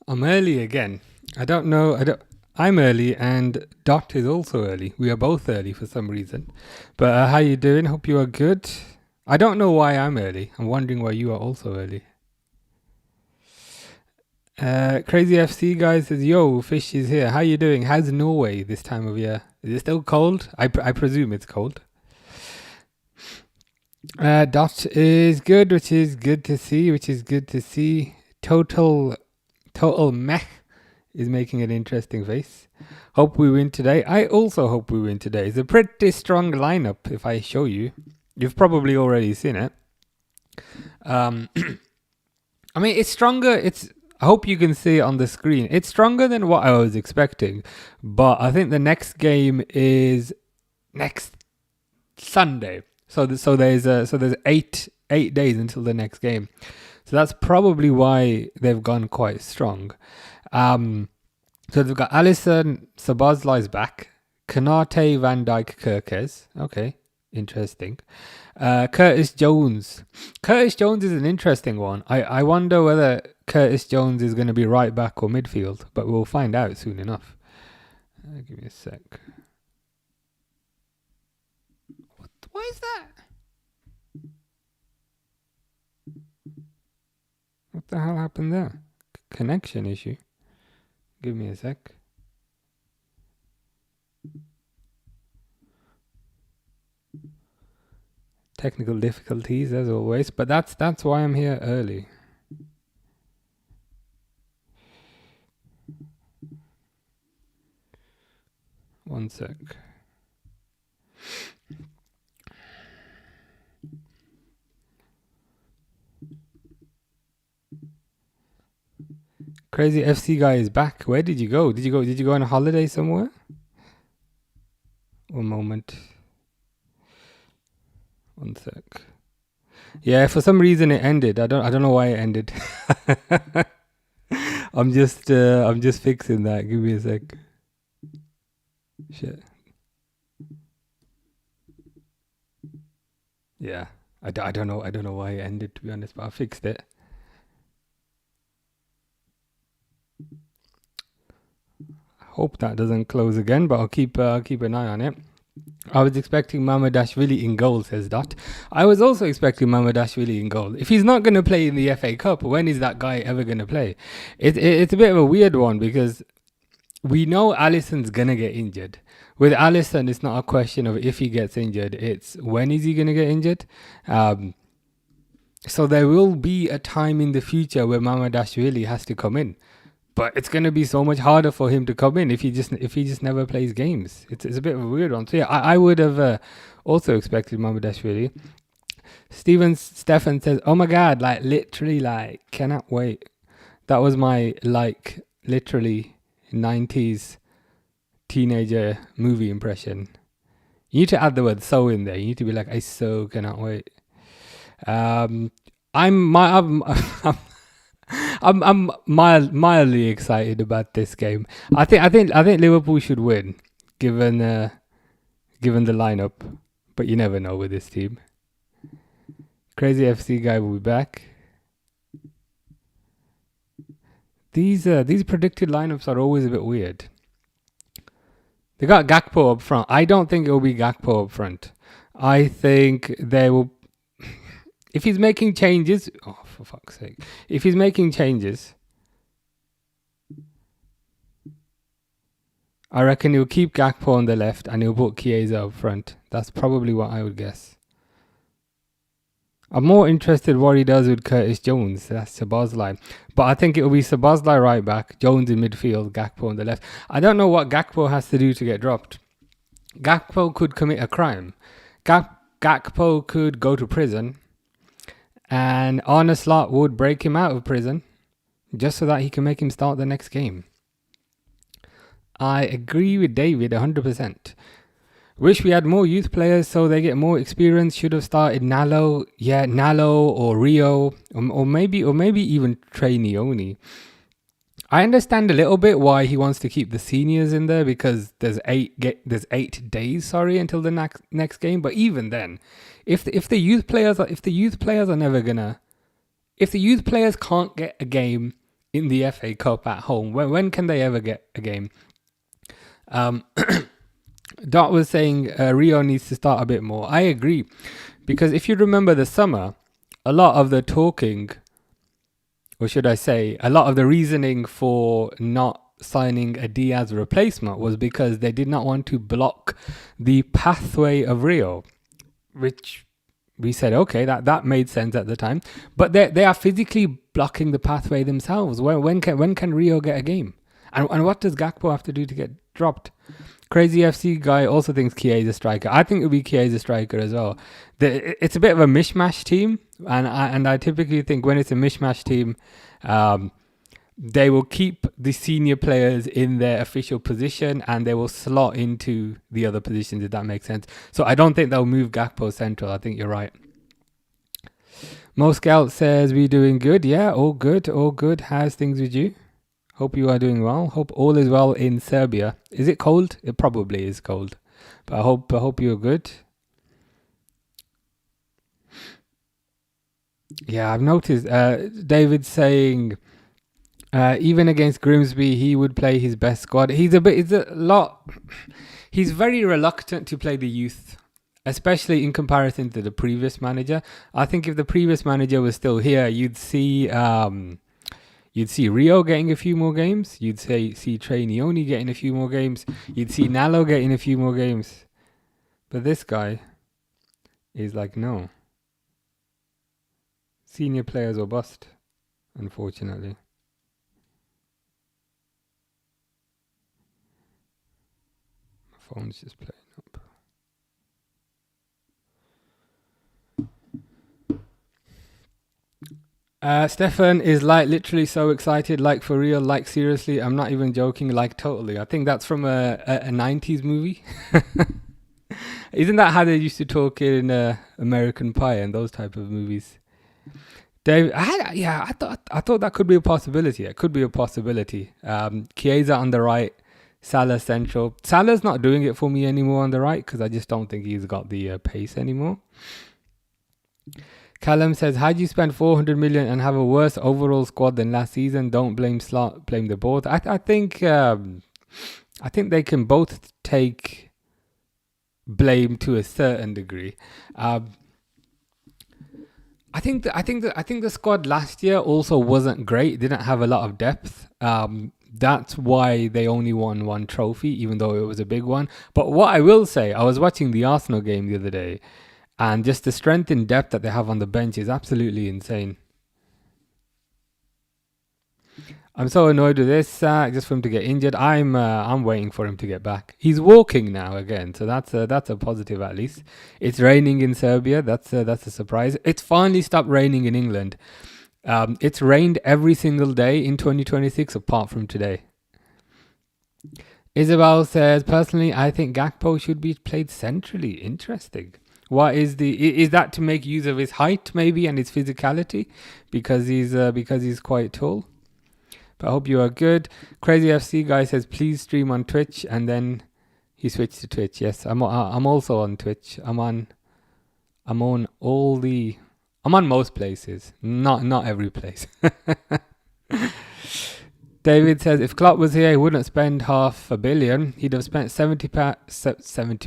I'm early again. I don't know. I'm early, and Dot is also early. We are both early for some reason. But how you doing? Hope you are good. I don't know why I'm early. I'm wondering why you are also early. Crazy FC guy says, "Yo, Fish is here. How you doing? How's Norway this time of year? Is it still cold? I presume it's cold." Dot is good, which is good to see. Total meh is making an interesting face. Hope we win today. I also hope we win today. It's a pretty strong lineup. If I show you, you've probably already seen it. I mean, it's stronger. I hope you can see it on the screen. It's stronger than what I was expecting, but I think the next game is next Sunday. So there's 8 days until the next game. So that's probably why they've gone quite strong. So they've got Alisson, Szoboszlai's back, Konate, Van Dijk, Kerkez. Okay, interesting. Curtis Jones. Curtis Jones is an interesting one. I wonder whether Curtis Jones is going to be right back or midfield, but we'll find out soon enough. Give me a sec. What is that? What the hell happened there? Connection issue. Give me a sec. Technical difficulties as always, but that's why I'm here early. One sec. Crazy FC guy is back. Where did you go? Did you go on a holiday somewhere? One moment. One sec. Yeah, for some reason it ended. I don't know why it ended. I'm just fixing that. Give me a sec. Shit. Yeah. I don't know why it ended, to be honest, but I fixed it. Hope that doesn't close again, but I'll keep an eye on it. I was expecting Mamadashvili in goal, says Dot. I was also expecting Mamadashvili in goal. If he's not going to play in the FA Cup, when is that guy ever going to play? It's a bit of a weird one because we know Alisson's going to get injured. With Alisson, it's not a question of if he gets injured, it's when is he going to get injured. So there will be a time in the future where Mamadashvili has to come in. But it's going to be so much harder for him to come in if he just never plays games. It's a bit of a weird one. So yeah, I would have also expected Mamadashvili. Stefan says, "Oh my God, like literally, like cannot wait." That was my literally 90s teenager movie impression. You need to add the word "so" in there. You need to be like, "I so cannot wait." I'm mildly excited about this game. I think Liverpool should win, given the lineup, but you never know with this team. Crazy FC guy will be back. These predicted lineups are always a bit weird. They got Gakpo up front. I don't think it will be Gakpo up front. I think they will. If he's making changes, oh for fuck's sake! If he's making changes, I reckon he'll keep Gakpo on the left and he'll put Chiesa up front. That's probably what I would guess. I'm more interested what he does with Curtis Jones. That's Szoboszlai. But I think it will be Szoboszlai right back, Jones in midfield, Gakpo on the left. I don't know what Gakpo has to do to get dropped. Gakpo could commit a crime. Gakpo could go to prison. And Arne Slot would break him out of prison just so that he can make him start the next game. I agree with David 100%. Wish we had more youth players so they get more experience. Should have started Nalo. Yeah, Nalo or Rio or maybe even Trainioni. I understand a little bit why he wants to keep the seniors in there because there's 8 days until the next game. But even then, if the youth players can't get a game in the FA Cup at home. When can they ever get a game? Dot was saying Rio needs to start a bit more. I agree. Because if you remember the summer, a lot of the talking, or should I say, a lot of the reasoning for not signing a Diaz replacement was because they did not want to block the pathway of Rio, which we said, okay, that made sense at the time. But they are physically blocking the pathway themselves. When can Rio get a game? And what does Gakpo have to do to get dropped? Crazy FC guy also thinks Chiesa striker. I think it would be Chiesa striker as well. It's a bit of a mishmash team, and I typically think when it's a mishmash team, they will keep the senior players in their official position and they will slot into the other positions, if that makes sense. So I don't think they'll move Gakpo central. I think you're right. Mo Scout says, we doing good? Yeah, all good, all good. How's things with you? Hope you are doing well. Hope all is well in Serbia. Is it cold? It probably is cold. But I hope you're good. Yeah, I've noticed David saying even against Grimsby he would play his best squad. He's very reluctant to play the youth, especially in comparison to the previous manager. I think if the previous manager was still here, you'd see Rio getting a few more games. You'd see Trey Nioni getting a few more games. You'd see Nalo getting a few more games. But this guy is like, no. Senior players or bust, unfortunately. My phone's just playing up. Stefan is like literally so excited, like for real, like seriously. I'm not even joking, like totally. I think that's from a 90s movie. Isn't that how they used to talk in American Pie and those type of movies? Dave, I thought that could be a possibility. It could be a possibility. Chiesa on the right, Salah central. Salah's not doing it for me anymore on the right because I just don't think he's got the pace anymore. Callum says, how do you spend 400 million and have a worse overall squad than last season? Don't blame Slot, blame the board. I think they can both take blame to a certain degree. I think the squad last year also wasn't great. It didn't have a lot of depth. That's why they only won one trophy, even though it was a big one. But what I will say, I was watching the Arsenal game the other day, and just the strength and depth that they have on the bench is absolutely insane. I'm so annoyed with this, just for him to get injured. I'm waiting for him to get back. He's walking now again, so that's a positive at least. It's raining in Serbia. That's a surprise. It's finally stopped raining in England. It's rained every single day in 2026 apart from today. Isabel says, personally, I think Gakpo should be played centrally. Interesting. What is that to make use of his height maybe and his physicality because he's quite tall? But I hope you are good. Crazy FC guy says, please stream on Twitch, and then he switched to Twitch. Yes, I'm also on Twitch. I'm on most places, not every place. David says, if Klopp was here, he wouldn't spend $500 million. He'd have spent 70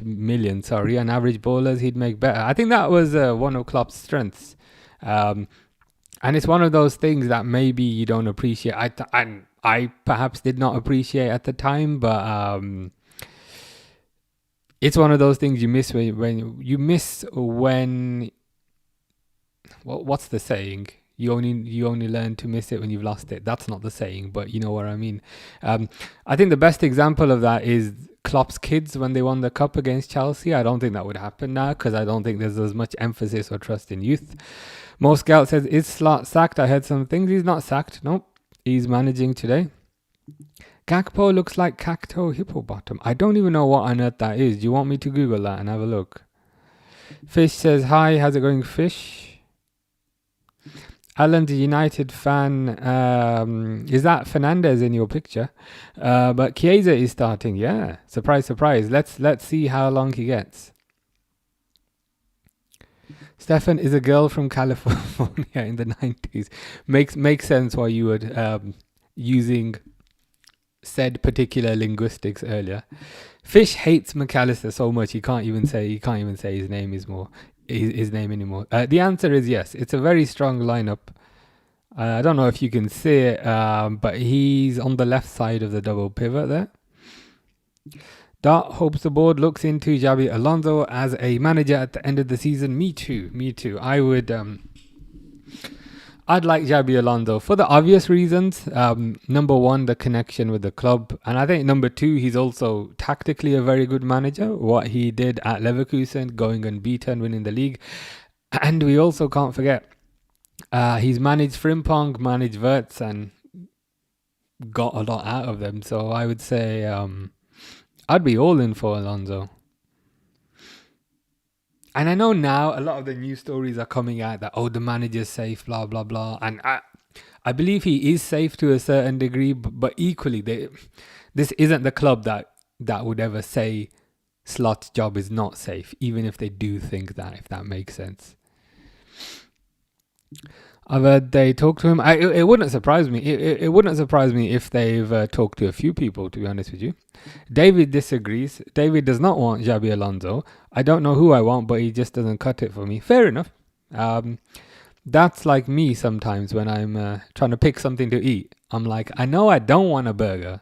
million, on average ballers. He'd make better. I think that was one of Klopp's strengths. And it's one of those things that maybe you don't appreciate. I perhaps did not appreciate at the time, but it's one of those things you miss when what's the saying? You only learn to miss it when you've lost it. That's not the saying, but you know what I mean. I think the best example of that is Klopp's kids when they won the cup against Chelsea. I don't think that would happen now because I don't think there's as much emphasis or trust in youth. Mo Scout says, is Slot sacked? I heard some things. He's not sacked. Nope. He's managing today. Gakpo looks like Cacto Hippobottom. I don't even know what on earth that is. Do you want me to Google that and have a look? Fish says, hi, how's it going, Fish? Alan's a United fan. Is that Fernandez in your picture? But Chiesa is starting. Yeah, surprise, surprise. Let's see how long he gets. Stefan is a girl from California in the 90s. Makes sense why you would using said particular linguistics earlier. Fish hates McAllister so much he can't even say his name his name anymore. The answer is yes. It's a very strong lineup. I don't know if you can see it, but he's on the left side of the double pivot there. Dart hopes the board looks into Xabi Alonso as a manager at the end of the season. Me too. I'd like Xabi Alonso for the obvious reasons. Number one, the connection with the club. And I think number two, he's also tactically a very good manager. What he did at Leverkusen, going unbeaten, winning the league. And we also can't forget, he's managed Frimpong, managed Wirtz, and got a lot out of them. So I would say I'd be all in for Alonso. And I know now a lot of the news stories are coming out that, the manager's safe, blah, blah, blah. And I believe he is safe to a certain degree, but equally, this isn't the club that would ever say Slot's job is not safe, even if they do think that, if that makes sense. I've heard they talk to him. It wouldn't surprise me. It wouldn't surprise me if they've talked to a few people, to be honest with you. David disagrees. David does not want Xabi Alonso. I don't know who I want, but he just doesn't cut it for me. Fair enough. That's like me sometimes when I'm trying to pick something to eat. I'm like, I know I don't want a burger.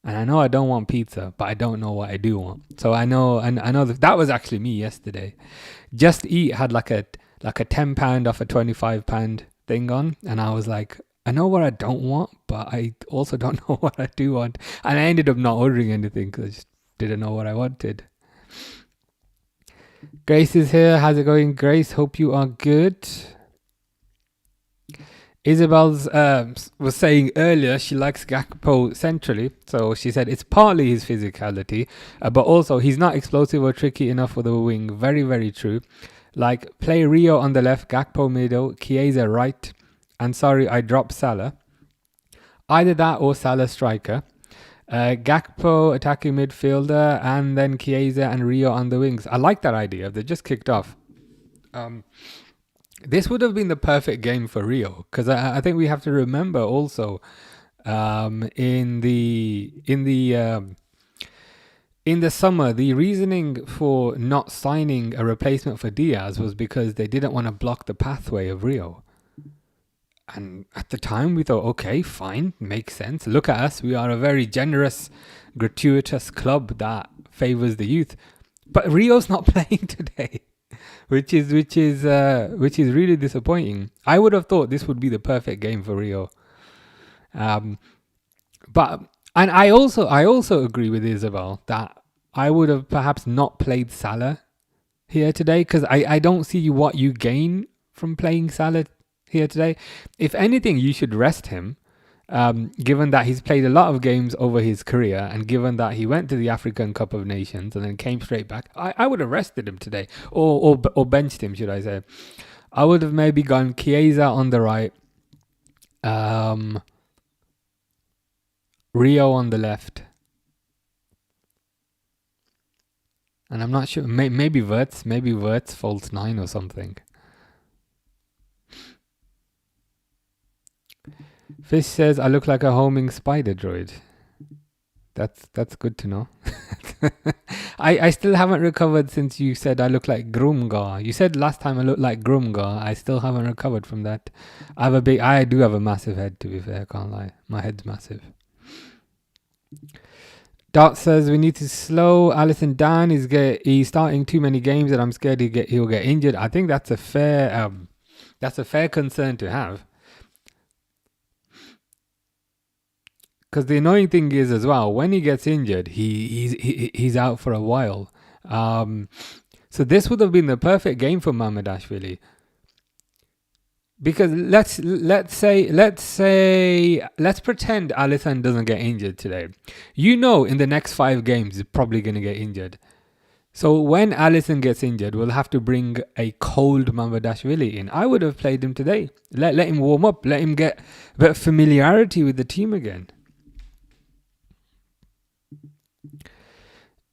And I know I don't want pizza, but I don't know what I do want. So I know that was actually me yesterday. Just Eat had like a £10 off a £25 thing on, and I was like, I know what I don't want, but I also don't know what I do want. And I ended up not ordering anything because I just didn't know what I wanted. Grace is here. How's it going, Grace? Hope you are good. Isabel's was saying earlier she likes Gakpo centrally, so she said it's partly his physicality, but also he's not explosive or tricky enough for the wing. Very, very true. Like, play Rio on the left, Gakpo middle, Chiesa right, and sorry, I dropped Salah. Either that or Salah striker. Gakpo attacking midfielder, and then Chiesa and Rio on the wings. I like that idea. They just kicked off. This would have been the perfect game for Rio, because I think we have to remember also in the summer, the reasoning for not signing a replacement for Diaz was because they didn't want to block the pathway of Rio. And at the time, we thought, okay, fine, makes sense. Look at us. We are a very generous, gratuitous club that favors the youth. But Rio's not playing today, which is really disappointing. I would have thought this would be the perfect game for Rio. And I also agree with Isabel that I would have perhaps not played Salah here today, because I don't see what you gain from playing Salah here today. If anything, you should rest him, given that he's played a lot of games over his career, and given that he went to the African Cup of Nations and then came straight back. I would have rested him today, or benched him, should I say. I would have maybe gone Chiesa on the right, Rio on the left, and I'm not sure, maybe Wirtz false 9 or something. Fish says I look like a homing spider droid. That's good to know. I still haven't recovered since you said I look like Grumgar. You said last time I looked like Grumgar. I still haven't recovered from that. I do have a massive head, to be fair, I can't lie. My head's massive. Dart says we need to slow Alisson down. He's starting too many games, and I'm scared he'll get injured. I think that's a fair concern to have. Because the annoying thing is as well, when he gets injured, he's out for a while. So this would have been the perfect game for Mamardashvili. Because let's pretend Alisson doesn't get injured today. In the next 5 games he's probably going to get injured. So when Alisson gets injured, we'll have to bring a cold Mamardashvili in. I would have played him today. Let him warm up. Let him get a bit of familiarity with the team again.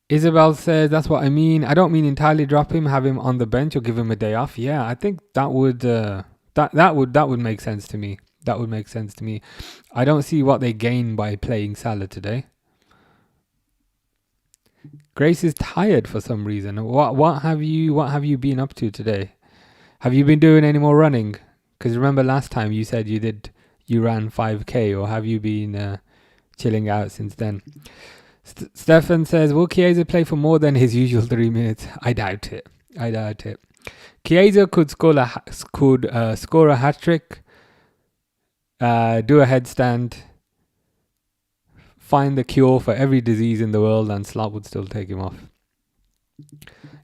Isabel says, that's what I mean. I don't mean entirely drop him, have him on the bench or give him a day off. Yeah, I think that would make sense to me. That would make sense to me. I don't see what they gain by playing Salah today. Grace is tired for some reason. What have you been up to today? Have you been doing any more running? Because remember last time you said you ran 5k, or have you been chilling out since then? Stefan says, will Chiesa play for more than his usual 3 minutes? I doubt it. Chiesa could score a hat-trick, do a headstand, find the cure for every disease in the world, and Slot would still take him off.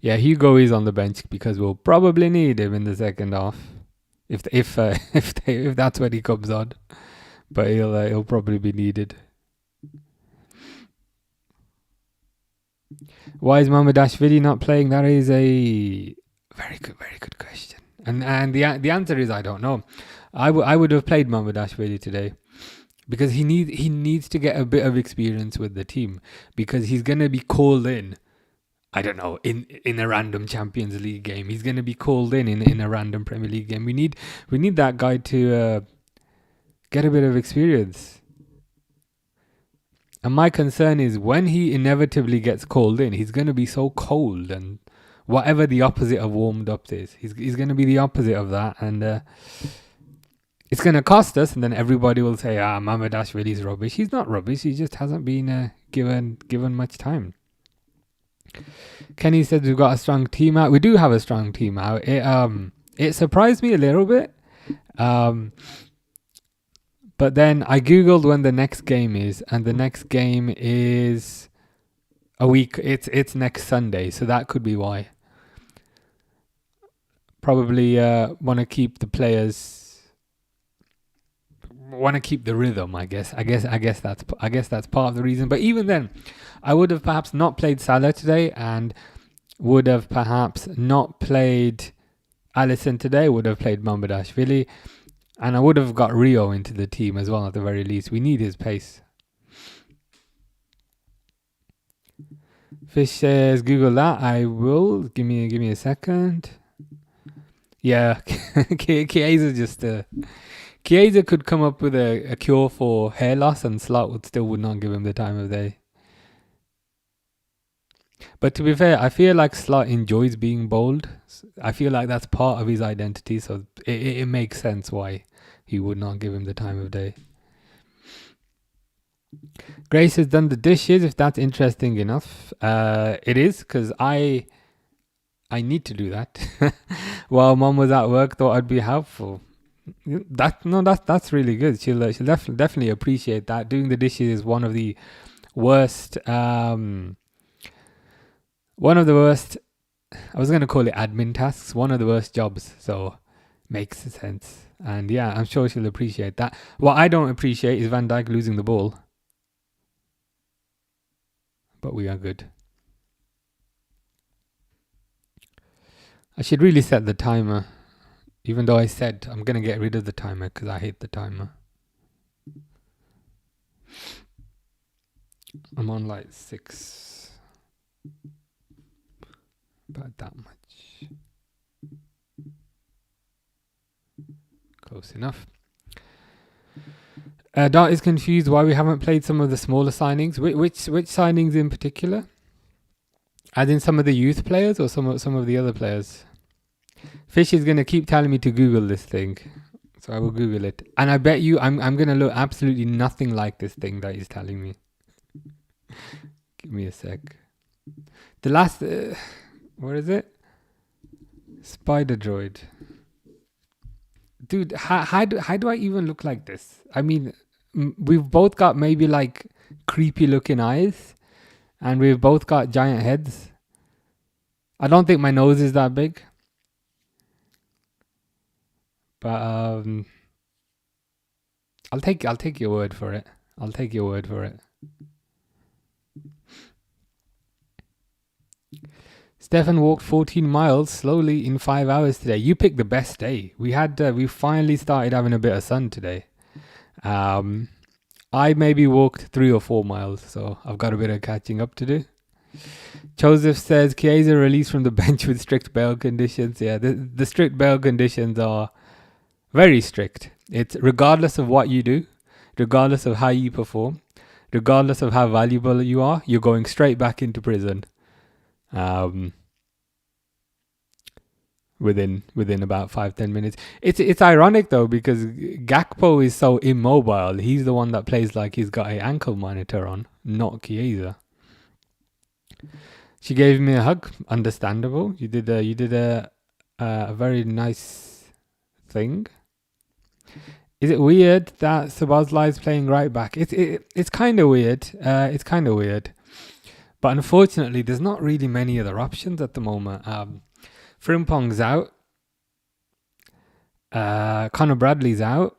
Yeah, Hugo is on the bench because we'll probably need him in the second half, if that's when he comes on. But he'll probably be needed. Why is Mamardashvili not playing? That is a very good question. And the answer is I don't know. I would have played Mamardashvili today because he needs to get a bit of experience with the team, because he's gonna be called in. I don't know, in a random Champions League game. He's gonna be called in a random Premier League game. We need that guy to get a bit of experience. And my concern is when he inevitably gets called in, he's going to be so cold, and whatever the opposite of warmed up is, he's going to be the opposite of that, and it's going to cost us. And then everybody will say, Mamardashvili is rubbish. He's not rubbish. He just hasn't been given much time. Kenny said we've got a strong team out. We do have a strong team out. It surprised me a little bit. But then I googled when the next game is, and the next game is a week. It's next Sunday, so that could be why. Probably want to keep the players, want to keep the rhythm. I guess that's part of the reason. But even then, I would have perhaps not played Salah today, and would have perhaps not played Alisson today. Would have played Mamardashvili. And I would have got Rio into the team as well, at the very least. We need his pace. Fish says, Google that. I will. Give me a second. Yeah, Chiesa Chiesa could come up with a cure for hair loss, and Slot would not give him the time of day. But to be fair, I feel like Slot enjoys being bold. I feel like that's part of his identity, so it makes sense why he would not give him the time of day. Grace has done the dishes, if that's interesting enough. It is, because I need to do that. While Mom was at work, thought I'd be helpful. That's really good. She'll definitely appreciate that. Doing the dishes is one of the worst. I was going to call it admin tasks, one of the worst jobs, so makes sense. And yeah, I'm sure she'll appreciate that. What I don't appreciate is Van Dijk losing the ball. But we are good. I should really set the timer, even though I said I'm going to get rid of the timer because I hate the timer. I'm on like 6. About that much. Close enough. Dart is confused why we haven't played some of the smaller signings. Which signings in particular? As in some of the youth players or some of the other players? Fish is going to keep telling me to Google this thing. So I will Google it. And I bet you I'm going to look absolutely nothing like this thing that he's telling me. Give me a sec. The last... what is it? Spider Droid. Dude, how do I even look like this? I mean, we've both got maybe like creepy looking eyes, and we've both got giant heads. I don't think my nose is that big. But I'll take your word for it. I'll take your word for it. Stefan walked 14 miles slowly in 5 hours today. You picked the best day. We finally started having a bit of sun today. I maybe walked 3 or 4 miles, so I've got a bit of catching up to do. Joseph says Chiesa released from the bench with strict bail conditions. Yeah, the strict bail conditions are Very strict. It's regardless of what you do, regardless of how you perform, regardless of how valuable you are, you're going straight back into prison. Within about 5-10 minutes. It's ironic though, because Gakpo is so immobile. He's the one that plays like he's got an ankle monitor on, not Chiesa. She gave me a hug. Understandable. You did a very nice thing. Is it weird that Szoboszlai is playing right back? It's kind of weird. It's kind of weird. But unfortunately, there's not really many other options at the moment. Frimpong's out. Conor Bradley's out.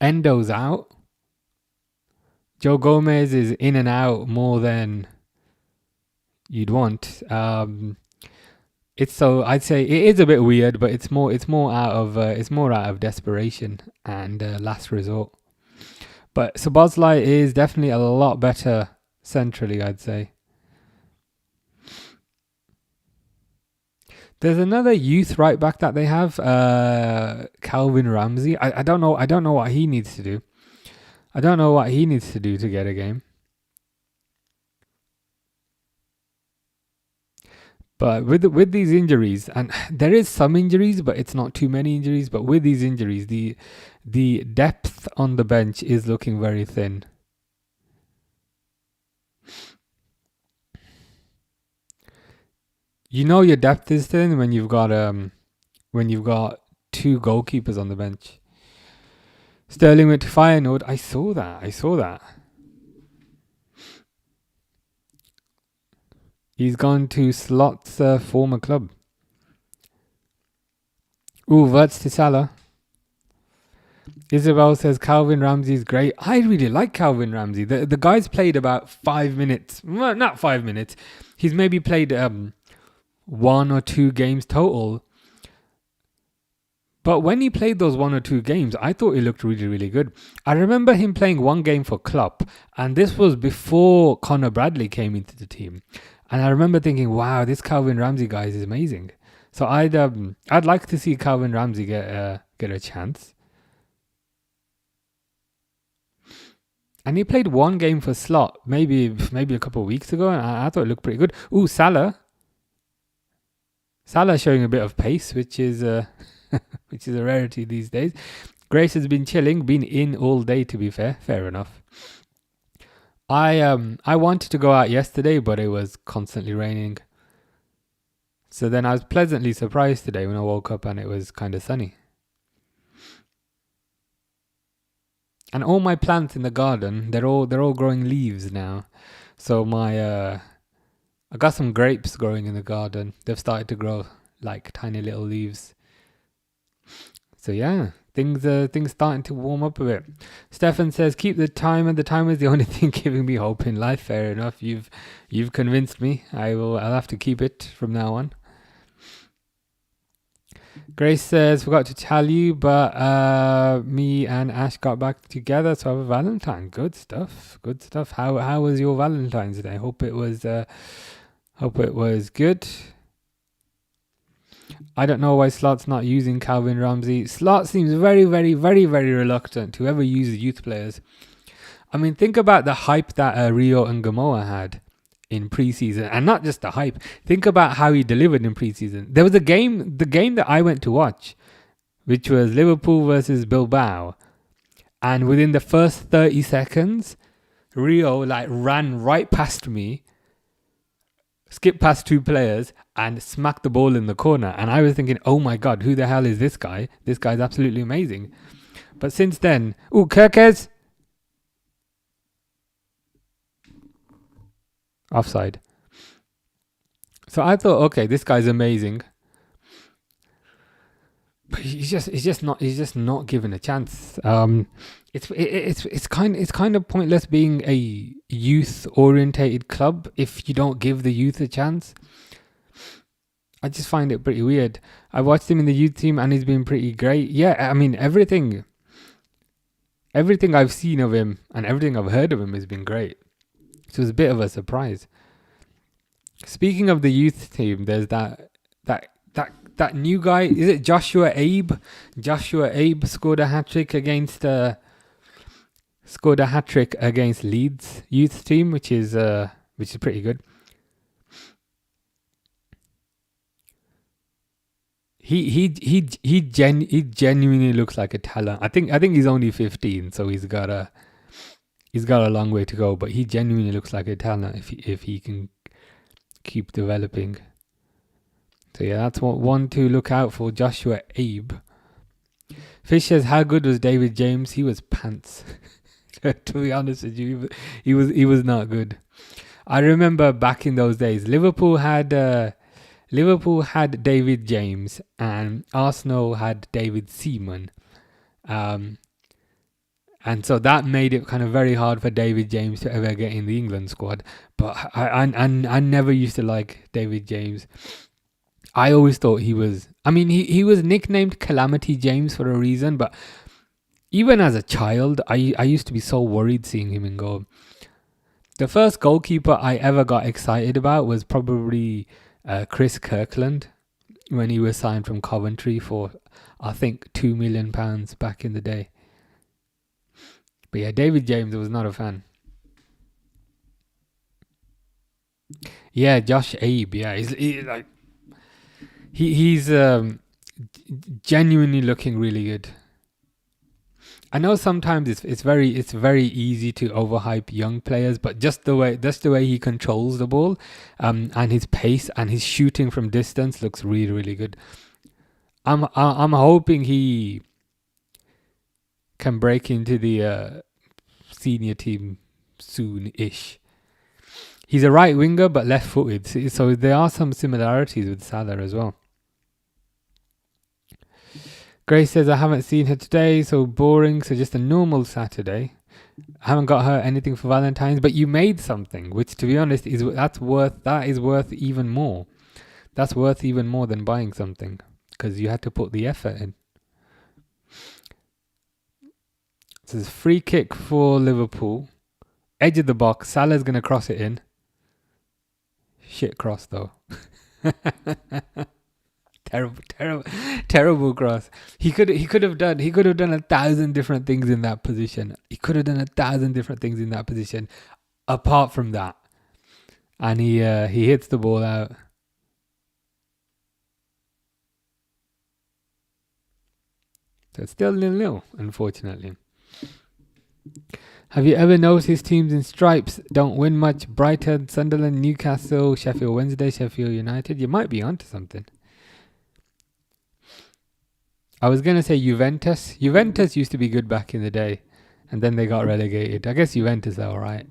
Endo's out. Joe Gomez is in and out more than you'd want. I'd say it is a bit weird, but it's more out of desperation and last resort. But Szoboszlai is definitely a lot better centrally, I'd say. There's another youth right back that they have, Calvin Ramsey. I don't know what he needs to do. I don't know what he needs to do to get a game. But with these injuries, and there is some injuries, but it's not too many injuries. But with these injuries, the depth on the bench is looking very thin. You know your depth is thin when you've got two goalkeepers on the bench. Sterling went to Feyenoord. I saw that. He's gone to Slot's former club. Ooh, Verts to Salah. Isabel says Calvin Ramsey is great. I really like Calvin Ramsey. The guy's played about 5 minutes. Well, not 5 minutes. He's maybe played 1 or 2 games total. But when he played those 1 or 2 games, I thought he looked really, really good. I remember him playing 1 game for Klopp, and this was before Conor Bradley came into the team. And I remember thinking, wow, this Calvin Ramsey guy is amazing. So I'd like to see Calvin Ramsey get a chance. And he played 1 game for Slot, maybe a couple of weeks ago, and I thought it looked pretty good. Ooh, Salah showing a bit of pace, which is a rarity these days. Grace has been chilling, been in all day, to be fair enough. I wanted to go out yesterday, but it was constantly raining. So then I was pleasantly surprised today when I woke up and it was kind of sunny. And all my plants in the garden, they're all growing leaves now. So I got some grapes growing in the garden. They've started to grow like tiny little leaves. So yeah, things starting to warm up a bit. Stefan says, keep the timer. The timer is the only thing giving me hope in life. Fair enough. You've convinced me. I'll have to keep it from now on. Grace says, forgot to tell you, but me and Ash got back together to have a Valentine. Good stuff. How was your Valentine's Day? Hope it was good. I don't know why Slot's not using Calvin Ramsey. Slot seems very, very, very, very reluctant to ever use youth players. I mean, think about the hype that Rio and Gamoa had in preseason, and not just the hype. Think about how he delivered in preseason. There was the game that I went to watch, which was Liverpool versus Bilbao, and within the first 30 seconds, Rio ran right past me, skipped past 2 players, and smacked the ball in the corner. And I was thinking, oh my God, who the hell is this guy? This guy's absolutely amazing. But since then, Kerkez. Offside. So I thought, okay, this guy's amazing. But he's just not given a chance. It's kind of pointless being a youth orientated club if you don't give the youth a chance. I just find it pretty weird. I watched him in the youth team and he's been pretty great. Yeah, I mean everything I've seen of him and everything I've heard of him has been great. So it was a bit of a surprise. Speaking of the youth team, there's that that new guy, is it Joshua Abe? Joshua Abe scored a hat trick against Leeds youth team, which is pretty good. He genuinely looks like a talent. I think he's only 15, so he's got a long way to go. But he genuinely looks like a talent if he can keep developing. So yeah, that's one to look out for. Joshua Abe. Fish says, how good was David James? He was pants. To be honest with you, he was not good. I remember back in those days, Liverpool had David James and Arsenal had David Seaman. And so that made it kind of very hard for David James to ever get in the England squad. But I never used to like David James. I always thought he was nicknamed Calamity James for a reason, but even as a child, I used to be so worried seeing him in goal. The first goalkeeper I ever got excited about was probably Chris Kirkland when he was signed from Coventry for, I think, £2 million back in the day. But yeah, David James, I was not a fan. Yeah, Josh Abe. Yeah, he's genuinely looking really good. I know sometimes it's very easy to overhype young players, but just the way he controls the ball, and his pace and his shooting from distance looks really, really good. I'm hoping he can break into the senior team soon-ish. He's a right winger but left-footed, so there are some similarities with Salah as well. Grace says, I haven't seen her today, so boring, so just a normal Saturday. I haven't got her anything for Valentine's, but you made something, which to be honest is worth even more. That's worth even more than buying something, because you had to put the effort in. So it's free kick for Liverpool. Edge of the box. Salah's going to cross it in. Shit cross though. Terrible cross. He could have done 1,000 different things in that position. Apart from that, and he hits the ball out. So it's still 0-0, unfortunately. Have you ever noticed teams in stripes don't win much? Brighton, Sunderland, Newcastle, Sheffield Wednesday, Sheffield United. You might be onto something. I was going to say Juventus. Juventus used to be good back in the day, and then they got relegated. I guess Juventus are alright.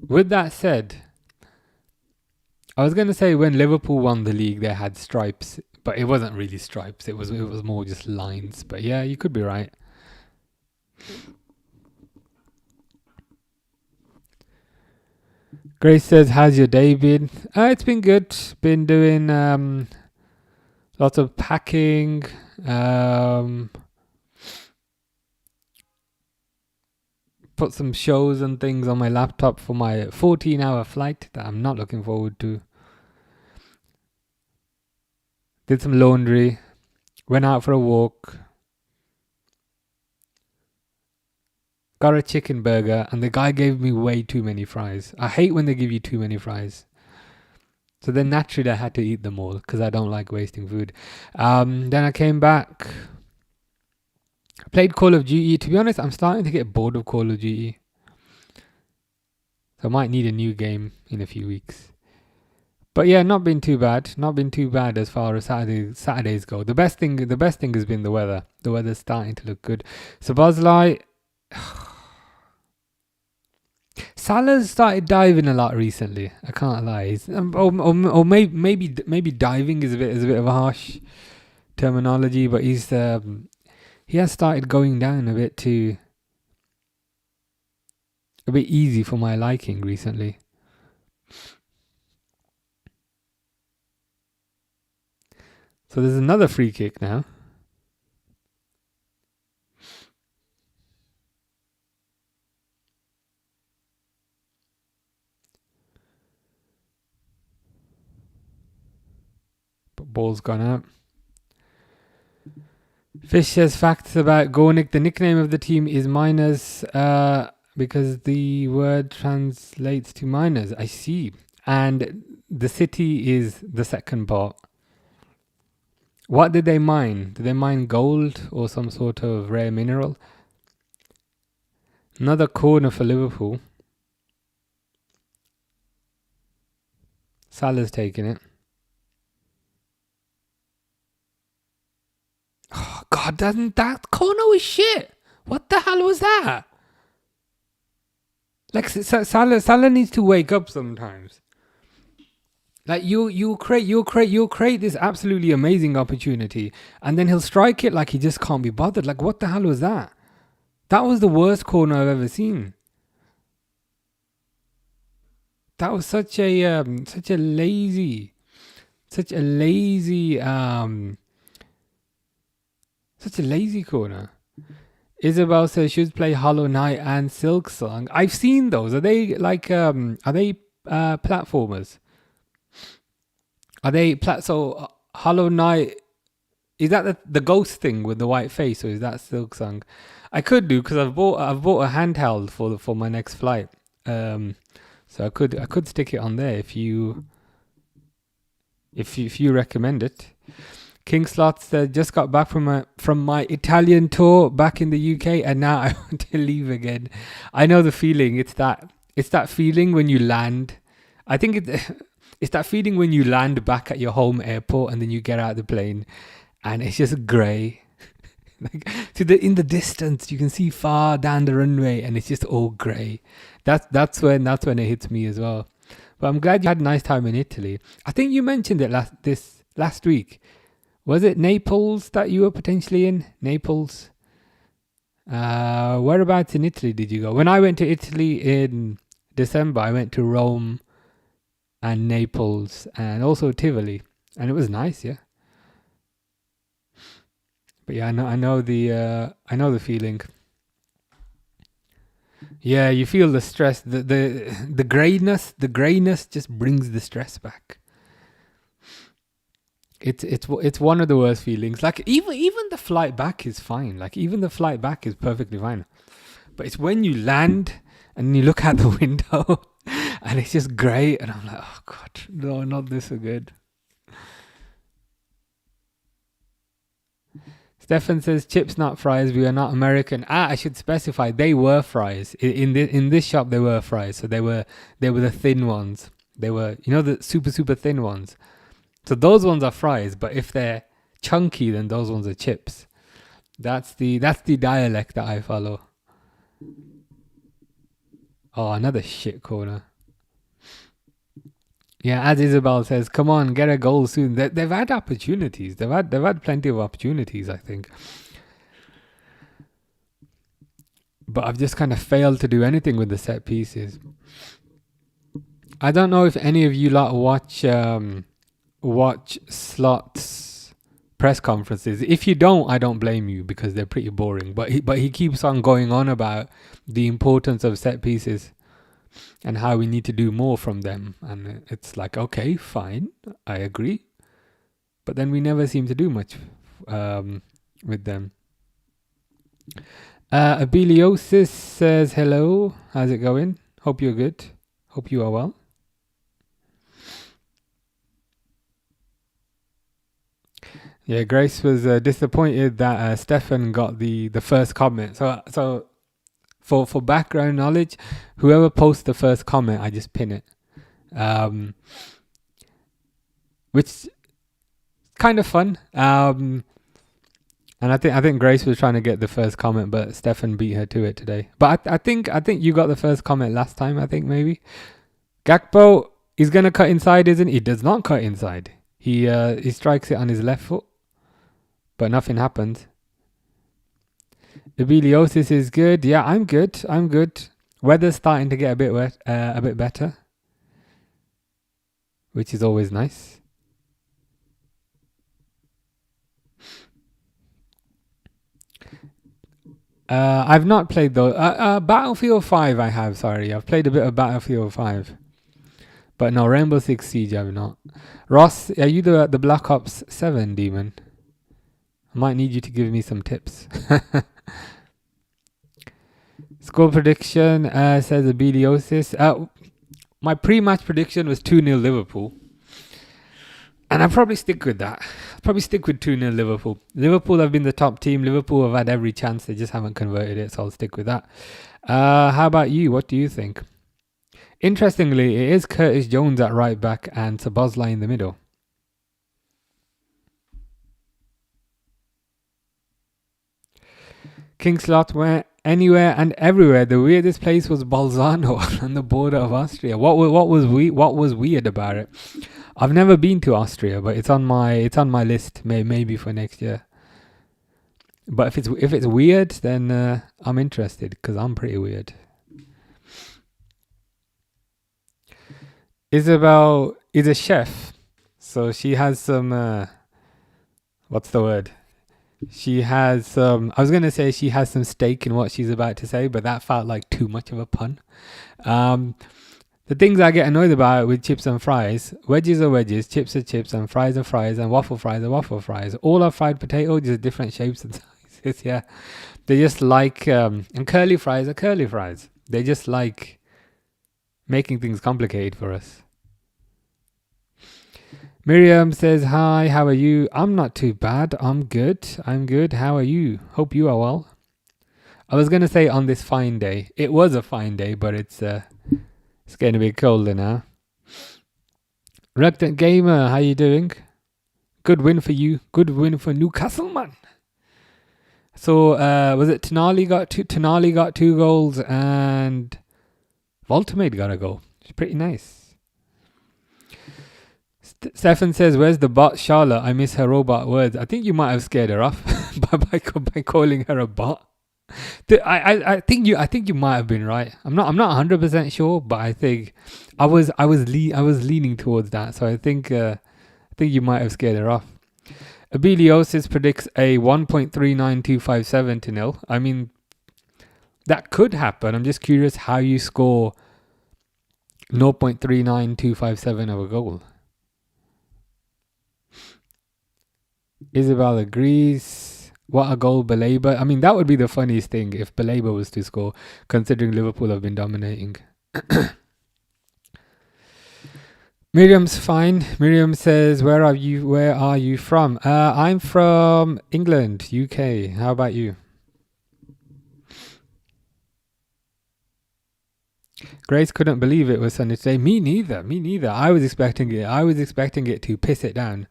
With that said, I was going to say when Liverpool won the league, they had stripes, but it wasn't really stripes. It was more just lines. But yeah, you could be right. Grace says, how's your day been? It's been good. Been doing lots of packing. Put some shows and things on my laptop for my 14-hour flight that I'm not looking forward to. Did some laundry. Went out for a walk. Got a chicken burger, and the guy gave me way too many fries. I hate when they give you too many fries. So then naturally I had to eat them all because I don't like wasting food. Then I came back. I played Call of Duty. To be honest, I'm starting to get bored of Call of Duty. So I might need a new game in a few weeks. But yeah, not been too bad. Not been too bad as far as Saturdays go. The best thing has been the weather. The weather's starting to look good. So Bosley, Salah's started diving a lot recently. I can't lie. Or maybe diving is a bit of a harsh terminology, but he has started going down a bit easy for my liking recently. So there's another free kick now. Ball's gone out. Fish says facts about Gornik. The nickname of the team is Miners because the word translates to miners. I see. And the city is the second part. What did they mine? Did they mine gold or some sort of rare mineral? Another corner for Liverpool. Salah's taking it. Oh, God, doesn't that corner was shit. What the hell was that? Like, Salah needs to wake up sometimes. Like, you'll create this absolutely amazing opportunity, and then he'll strike it like he just can't be bothered. Like, what the hell was that? That was the worst corner I've ever seen. That was such a lazy corner. Isabel says should play Hollow Knight and Silk Song. I've seen those. Are they like platformers? Are they so Hollow Knight, is that the ghost thing with the white face, or is that Silk Song? I could do, because I've bought a handheld for my next flight. So I could stick it on there if you recommend it. King Slots just got back from my Italian tour back in the UK, and now I want to leave again. I know the feeling. It's that feeling when you land. I think it's that feeling when you land back at your home airport and then you get out of the plane and it's just grey. Like in the distance you can see far down the runway and it's just all grey. That's when it hits me as well. But I'm glad you had a nice time in Italy. I think you mentioned it last week. Was it Naples that you were potentially in? Naples? Whereabouts in Italy did you go? When I went to Italy in December, I went to Rome and Naples and also Tivoli. And it was nice, yeah. But yeah, I know the feeling. Yeah, you feel the stress. The greyness just brings the stress back. It's one of the worst feelings. Like even the flight back is fine. Like even the flight back is perfectly fine. But it's when you land and you look out the window and it's just grey and I'm like, oh God, no, not this again. Stefan says chips, not fries. We are not American. I should specify they were fries in this shop. They were fries, so they were the thin ones. They were, the super thin ones. So those ones are fries, but if they're chunky, then those ones are chips. That's the dialect that I follow. Oh, another shit corner. Yeah, as Isabel says, come on, get a goal soon. They've had opportunities. They've had plenty of opportunities, I think. But I've just kind of failed to do anything with the set pieces. I don't know if any of you lot watch Slot's press conferences. If you don't, I don't blame you because they're pretty boring. But he keeps on going on about the importance of set pieces and how we need to do more from them. And it's like, okay, fine, I agree. But then we never seem to do much with them. Abeliosis says, hello, how's it going? Hope you're good. Hope you are well. Yeah, Grace was disappointed that Stefan got the first comment. So for background knowledge, whoever posts the first comment, I just pin it. Which kind of fun. And I think Grace was trying to get the first comment, but Stefan beat her to it today. But I think you got the first comment last time. I think maybe Gakpo is gonna cut inside, isn't he? He does not cut inside. He strikes it on his left foot, but nothing happens. Abeliosis is good. Yeah, I'm good. Weather's starting to get a bit better, which is always nice. I've not played though. Battlefield 5 I have, sorry. I've played a bit of Battlefield 5. But no, Rainbow Six Siege I'm not. Ross, are you the Black Ops 7 demon? I might need you to give me some tips. Score prediction says Abeliosis. My pre-match prediction was 2-0 Liverpool. And I'll probably stick with that. I'll probably stick with 2-0 Liverpool. Liverpool have been the top team. Liverpool have had every chance. They just haven't converted it, so I'll stick with that. How about you? What do you think? Interestingly, it is Curtis Jones at right back and Sabozlai in the middle. King Slot went anywhere and everywhere. The weirdest place was Bolzano on the border of Austria. What was weird about it? I've never been to Austria, but it's on my list. Maybe for next year. But if it's weird, then I'm interested because I'm pretty weird. Isabel is a chef, so she has some. What's the word? She has some. I was gonna say she has some stake in what she's about to say, but that felt like too much of a pun. The things I get annoyed about with chips and fries: wedges are wedges, chips are chips, and fries are fries, and waffle fries are waffle fries. All are fried potato, just different shapes and sizes. Yeah, they just like and curly fries are curly fries. They just like making things complicated for us. Miriam says, hi, how are you? I'm not too bad. I'm good. How are you? Hope you are well. I was going to say on this fine day. It was a fine day, but it's getting a bit colder now. Reluctant Gamer, how you doing? Good win for you. Good win for Newcastle, man. So, was it Tonali got 2 goals and Voltamade got a goal. It's pretty nice. Stefan says, where's the bot Charlotte? I miss her robot words. I think you might have scared her off by calling her a bot. I think you might have been right. I'm not 100% sure, but I think I was leaning towards that. So I think you might have scared her off. Abeliosis predicts a 1.39257 to 0. I mean, that could happen. I'm just curious how you score 0.39257 of a goal. Isabel agrees. What a goal, Baleba. I mean, that would be the funniest thing if Baleba was to score, considering Liverpool have been dominating. Miriam's fine. Miriam says, where are you from? I'm from England, UK. How about you? Grace couldn't believe it was Sunday today. Me neither. I was expecting it to piss it down.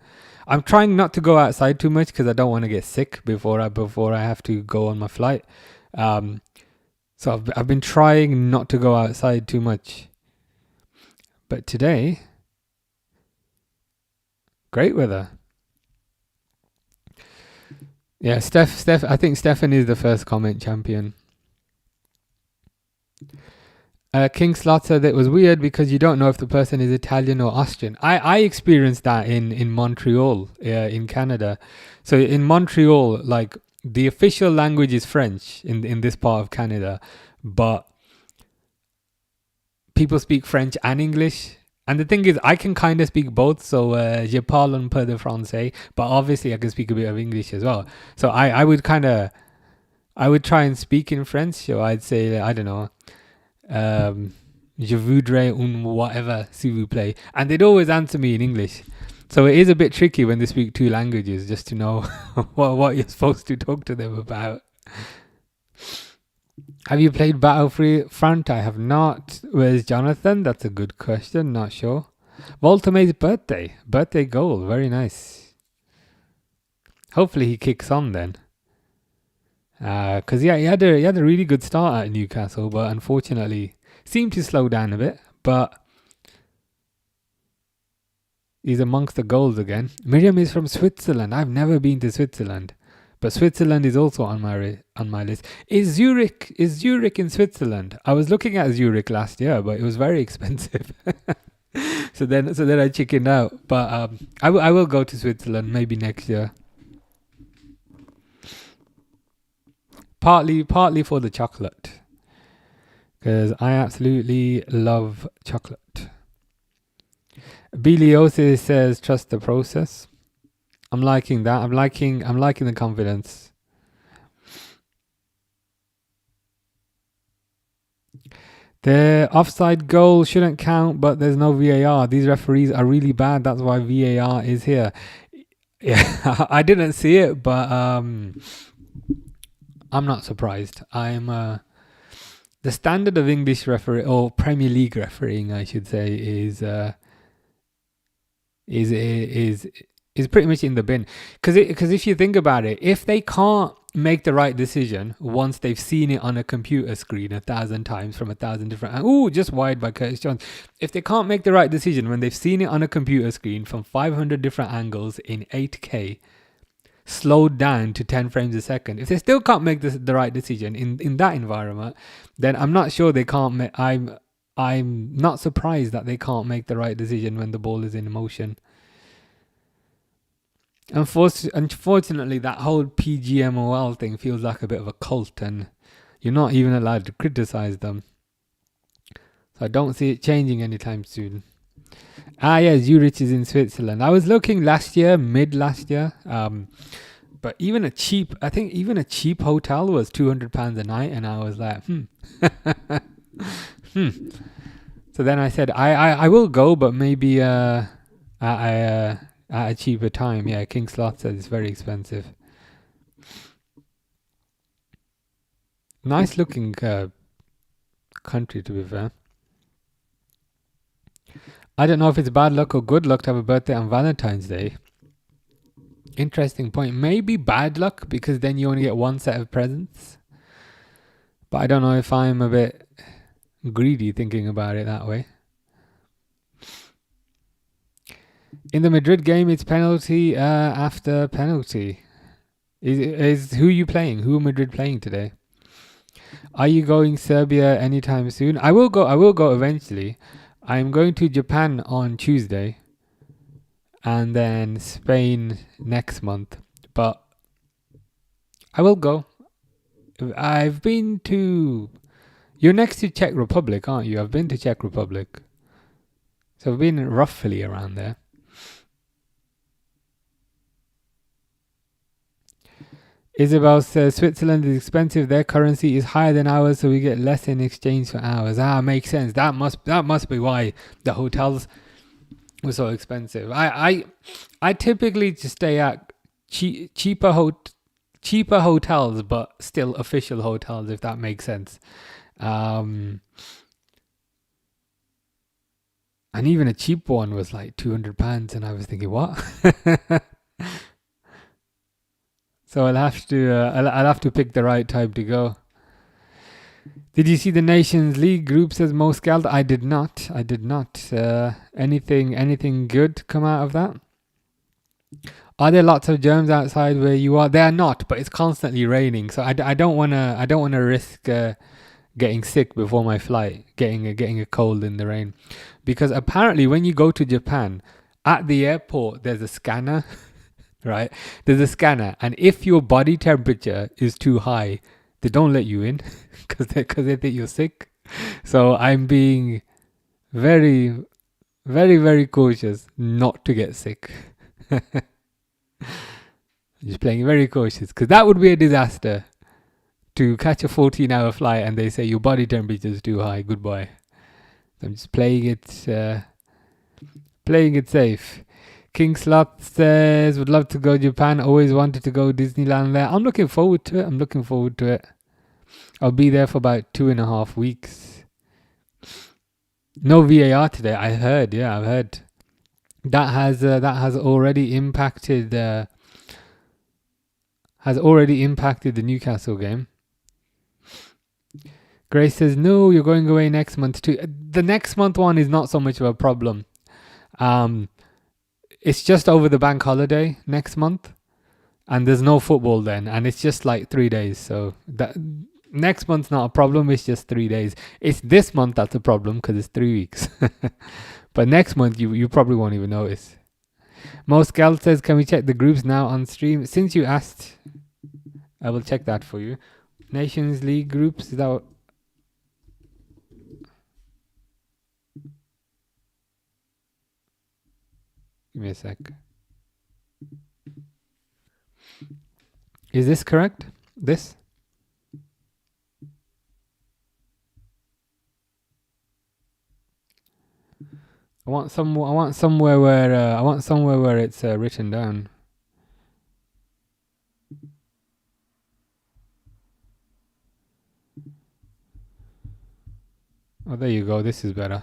I'm trying not to go outside too much because I don't want to get sick before I have to go on my flight. So I've been trying not to go outside too much. But today, great weather. Yeah, Steph. I think Stefan is the first comment champion. King Slot said it was weird because you don't know if the person is Italian or Austrian. I experienced that in Montreal, in Canada. So in Montreal, like the official language is French in this part of Canada, but people speak French and English. And the thing is, I can kind of speak both. So je parle un peu de français, but obviously I can speak a bit of English as well. So I would try and speak in French. So I'd say, I don't know. Je voudrais un whatever, s'il vous plaît. And they'd always answer me in English. So it is a bit tricky when they speak 2 languages just to know what you're supposed to talk to them about. Have you played Battlefront? I have not. Where's Jonathan? That's a good question. Not sure. Voltamade's birthday goal. Very nice. Hopefully he kicks on then. Because he had a really good start at Newcastle, but unfortunately seemed to slow down a bit. But he's amongst the goals again. Miriam is from Switzerland. I've never been to Switzerland, but Switzerland is also on my list. Is Zurich in Switzerland? I was looking at Zurich last year, but it was very expensive. so then I chickened out. But I will go to Switzerland maybe next year. Partly for the chocolate, because I absolutely love chocolate. Biliosis says trust the process. I'm liking that. I'm liking the confidence. The offside goal shouldn't count, but there's no VAR. These referees are really bad. That's why VAR is here. Yeah, I didn't see it, but I'm not surprised. The standard of English referee or Premier League refereeing, I should say, is pretty much in the bin. Because if you think about it, if they can't make the right decision once they've seen it on a computer screen 1,000 times from 1,000 different just wide by Curtis Jones. If they can't make the right decision when they've seen it on a computer screen from 500 different angles in 8K, slowed down to 10 frames a second, if they still can't make the right decision in that environment, then I'm not sure they can't make. I'm not surprised that they can't make the right decision when the ball is in motion. Unfortunately, that whole PGMOL thing feels like a bit of a cult, and you're not even allowed to criticize them. So I don't see it changing anytime soon. Yeah, Zurich is in Switzerland. I was looking mid last year, but even a cheap hotel was £200 a night, and I was like, So then I said, I will go, but maybe at a cheaper time. Yeah, King Slot says it's very expensive. Nice looking country, to be fair. I don't know if it's bad luck or good luck to have a birthday on Valentine's Day. Interesting point. Maybe bad luck because then you only get one set of presents. But I don't know if I'm a bit greedy thinking about it that way. In the Madrid game, it's penalty after penalty. Is who you playing? Who are Madrid playing today? Are you going Serbia anytime soon? I will go eventually. I'm going to Japan on Tuesday. And then Spain next month. But I will go. I've been to... You're next to Czech Republic, aren't you? I've been to Czech Republic. So I've been roughly around there. Isabel says Switzerland is expensive. Their currency is higher than ours, so we get less in exchange for ours. Makes sense. That must be why the hotels were so expensive. I typically just stay at cheaper hotels, but still official hotels, if that makes sense. And even a cheap one was like £200, and I was thinking, what? So I'll have to pick the right time to go. Did you see the Nations League group, says Mo Scald? I did not. Anything good come out of that? Are there lots of germs outside where you are? There are not, but it's constantly raining, so I don't wanna risk getting sick before my flight, getting a cold in the rain, because apparently when you go to Japan, at the airport there's a scanner. Right? There's a scanner, and if your body temperature is too high, they don't let you in because they think you're sick. So I'm being very, very, very cautious not to get sick. Just playing very cautious, because that would be a disaster to catch a 14-hour flight and they say your body temperature is too high. Goodbye. I'm just playing it safe. King Slot says, would love to go Japan. Always wanted to go Disneyland there. I'm looking forward to it. I'll be there for about 2.5 weeks. No VAR today. I've heard. That has already impacted the Newcastle game. Grace says, no, you're going away next month too. The next month one is not so much of a problem. It's just over the bank holiday next month, and there's no football then, and it's just like 3 days. So that next month's not a problem. It's just 3 days. It's this month that's a problem because it's 3 weeks. But next month you probably won't even notice. Most Gal says, can we check the groups now on stream? Since you asked, I will check that for you. Nations League groups, is that what? Give me a sec. Is this correct? This? I want somewhere where it's written down. Oh, there you go. This is better.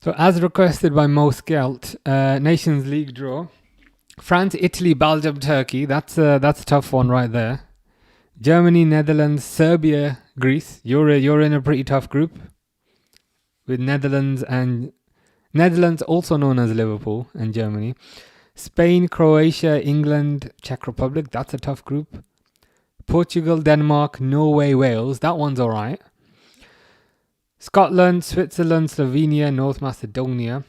So, as requested by Mo Scout, Nations League draw. France, Italy, Belgium, Turkey. That's a tough one right there. Germany, Netherlands, Serbia, Greece. You're in a pretty tough group with Netherlands, also known as Liverpool, and Germany. Spain, Croatia, England, Czech Republic. That's a tough group. Portugal, Denmark, Norway, Wales. That one's all right. Scotland, Switzerland, Slovenia, North Macedonia.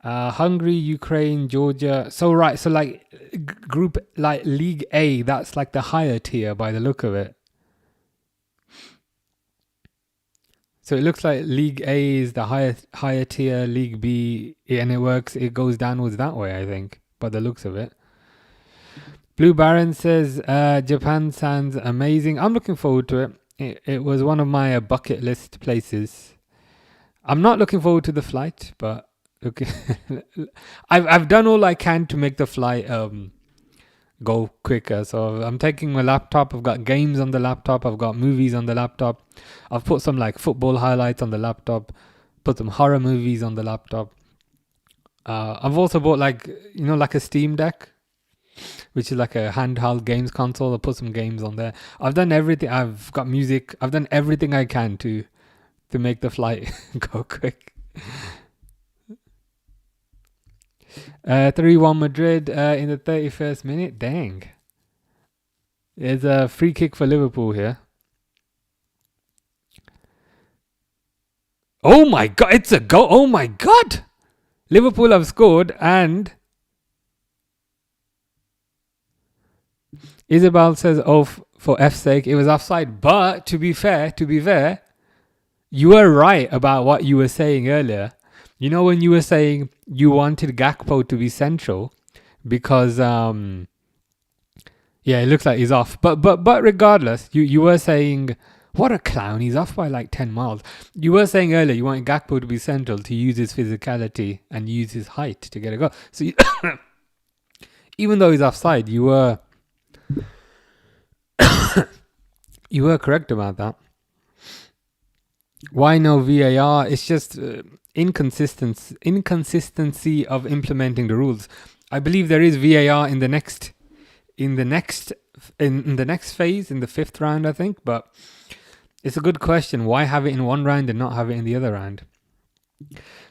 Hungary, Ukraine, Georgia. So group like League A, that's like the higher tier by the look of it. So it looks like League A is the higher tier, League B, and it goes downwards that way, I think, by the looks of it. Blue Baron says, Japan sounds amazing. I'm looking forward to it. It was one of my bucket list places. I'm not looking forward to the flight, but okay. I've done all I can to make the flight go quicker. So I'm taking my laptop. I've got games on the laptop. I've got movies on the laptop. I've put some like football highlights on the laptop. Put some horror movies on the laptop. I've also bought like a Steam Deck, which is like a handheld games console. I put some games on there. I've done everything. I've got music. I've done everything I can to make the flight go quick. 3-1 Madrid in the 31st minute. Dang. There's a free kick for Liverpool here. Oh my God, it's a goal. Oh my God. Liverpool have scored, and Isabel says, for F's sake, it was offside. But to be fair, you were right about what you were saying earlier. You know, when you were saying you wanted Gakpo to be central because, it looks like he's off. But regardless, you were saying, what a clown, he's off by like 10 miles. You were saying earlier you wanted Gakpo to be central to use his physicality and use his height to get a goal. So even though he's offside, you were correct about that. Why no VAR? It's just inconsistency of implementing the rules. I believe there is VAR in the next phase, in the 5th round, I think. But it's a good question. Why have it in one round and not have it in the other round?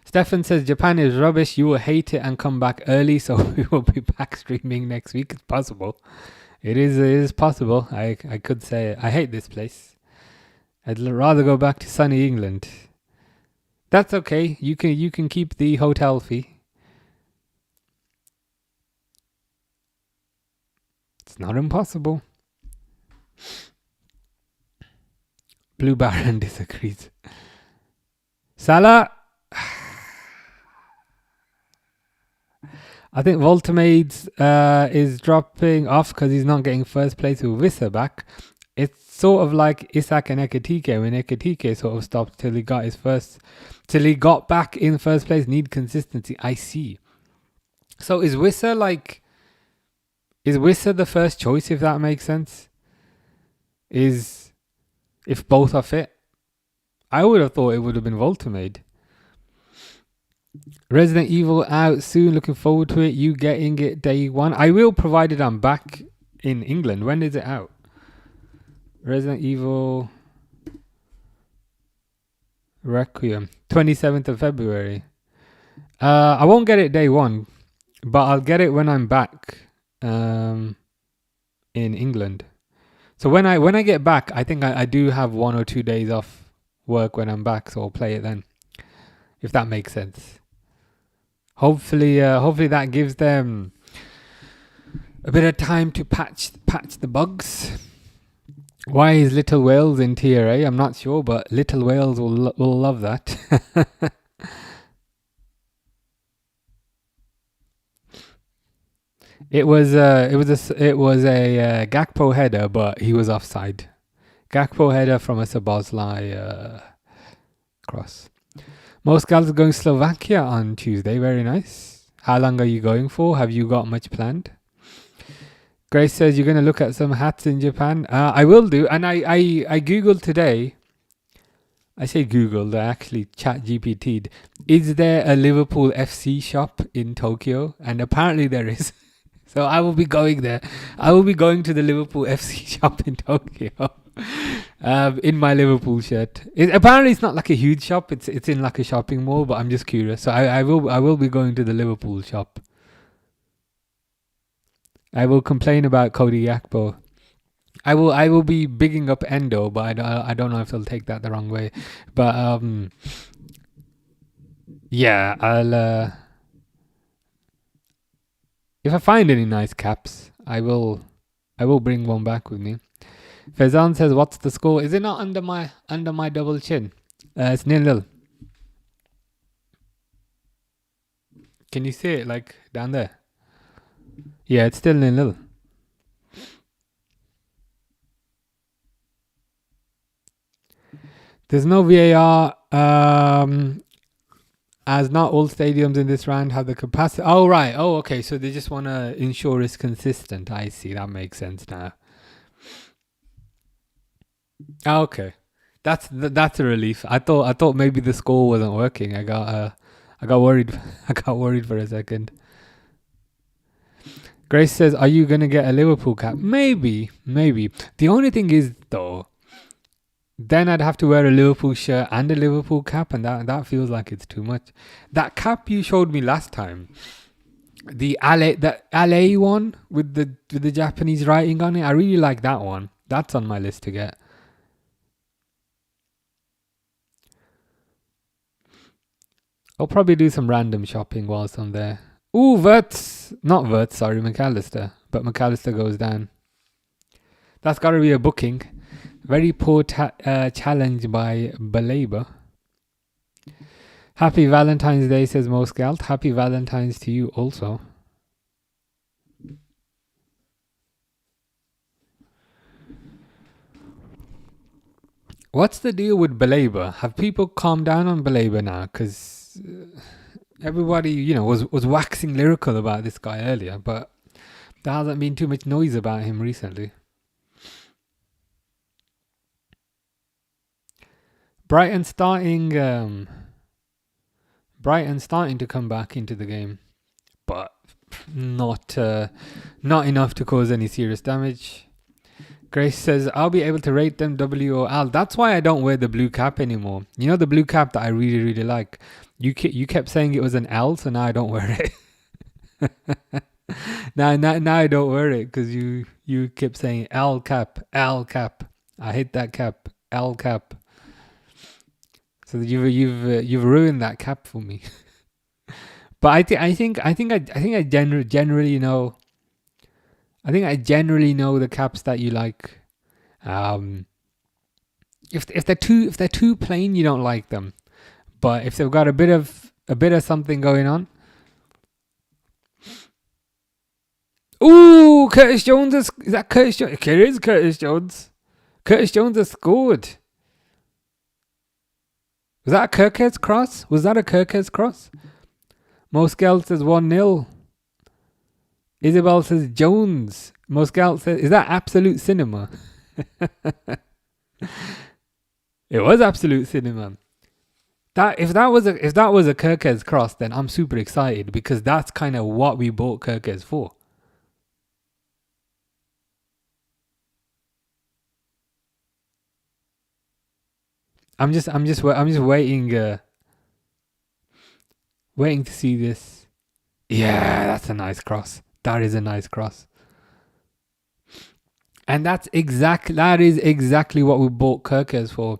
Stefan says Japan is rubbish. You will hate it and come back early, so we will be back streaming next week. It's possible. It is possible. I could say it. I hate this place. I'd rather go back to sunny England. That's okay. You can keep the hotel fee. It's not impossible. Blue Baron disagrees. Salah. I think Voltamades is dropping off because he's not getting first place with Wissa back. It's sort of like Isak and Ekatike when Ekatike sort of stopped till he got back in first place. Need consistency. I see. So is Wissa the first choice, if that makes sense? If both are fit? I would have thought it would have been Voltamade. Resident Evil out soon. Looking forward to it. You getting it day one? I will, provided I'm back in England. When is it out? Resident Evil Requiem, 27th of February. I won't get it day one, but I'll get it when I'm back in England. So when I get back, I think I do have 1 or 2 days off work when I'm back, so I'll play it then, if that makes sense. Hopefully that gives them a bit of time to patch the bugs. Why is Little Wales in Tier A? I'm not sure, but Little Wales will love that. It was a Gakpo header, but he was offside. Gakpo header from a Szoboszlai cross. Most girls are going Slovakia on Tuesday. Very nice. How long are you going for? Have you got much planned? Grace says you're going to look at some hats in Japan. I will do. And I Googled today. I say Googled, I actually chat GPT'd. Is there a Liverpool FC shop in Tokyo? And apparently there is. So I will be going there. I will be going to the Liverpool FC shop in Tokyo. In my Liverpool shirt. Apparently it's not like a huge shop. It's in like a shopping mall, but I'm just curious. So I will be going to the Liverpool shop. I will complain about Cody Gakpo. I will be bigging up Endo, but I don't know if they'll take that the wrong way. But yeah, I'll if I find any nice caps, I will bring one back with me. Faizan says, "What's the score? Is it not under my double chin? It's 0-0. Can you see it like down there? Yeah, it's still 0-0. There's no VAR. As not all stadiums in this round have the capacity. Oh, right. Oh, okay. So they just want to ensure it's consistent. I see. That makes sense now. Oh, okay. That's a relief. I thought maybe the score wasn't working. I got worried. I got worried for a second. Grace says, "Are you gonna get a Liverpool cap?" Maybe. The only thing is though, then I'd have to wear a Liverpool shirt and a Liverpool cap, and that feels like it's too much. That cap you showed me last time, the LA one with the Japanese writing on it, I really like that one. That's on my list to get. I'll probably do some random shopping whilst I'm there. Ooh, sorry, McAllister. But McAllister goes down. That's got to be a booking. Very poor challenge by Baleba. Happy Valentine's Day, says Mosgalt. Happy Valentine's to you also. What's the deal with Baleba? Have people calmed down on Baleba now? Because everybody, was waxing lyrical about this guy earlier, but there hasn't been too much noise about him recently. Brighton starting to come back into the game, but not enough to cause any serious damage. Grace says, "I'll be able to rate them W or L." That's why I don't wear the blue cap anymore. You know the blue cap that I really, really like? You kept saying it was an L, so now I don't wear it. now I don't wear it because you kept saying L cap. I hate that cap. L cap. So you've ruined that cap for me. But I think I generally know. I think I generally know the caps that you like. If they're too plain, you don't like them. But if they've got a bit of something going on. Ooh, Curtis Jones is that Curtis Jones? It is Curtis Jones. Curtis Jones has scored. Was that a Kirkhead's cross? Mosgel says 1-0. Isabel says Jones. Mosgel says, is that absolute cinema? It was absolute cinema. If that was a Kirkhead's cross, then I'm super excited because that's kind of what we bought Kirkhead's for. I'm just waiting to see this. Yeah, that's a nice cross. That is a nice cross. And that is exactly what we bought Kirkers for.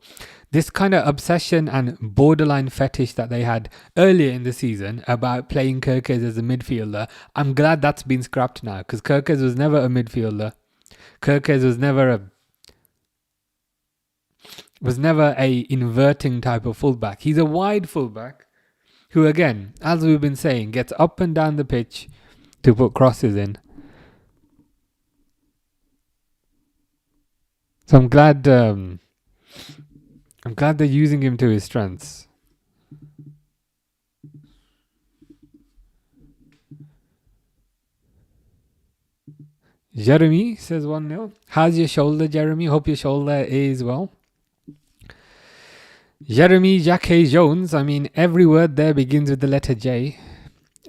This kind of obsession and borderline fetish that they had earlier in the season about playing Kirkers as a midfielder. I'm glad that's been scrapped now because Kirkers was never a midfielder. Kirkers was never a inverting type of fullback. He's a wide fullback who, again, as we've been saying, gets up and down the pitch to put crosses in. So I'm glad. I'm glad they're using him to his strengths. Jeremy says 1-0. How's your shoulder, Jeremy? Hope your shoulder is well. Jeremy Jacques Jones. I mean, every word there begins with the letter J.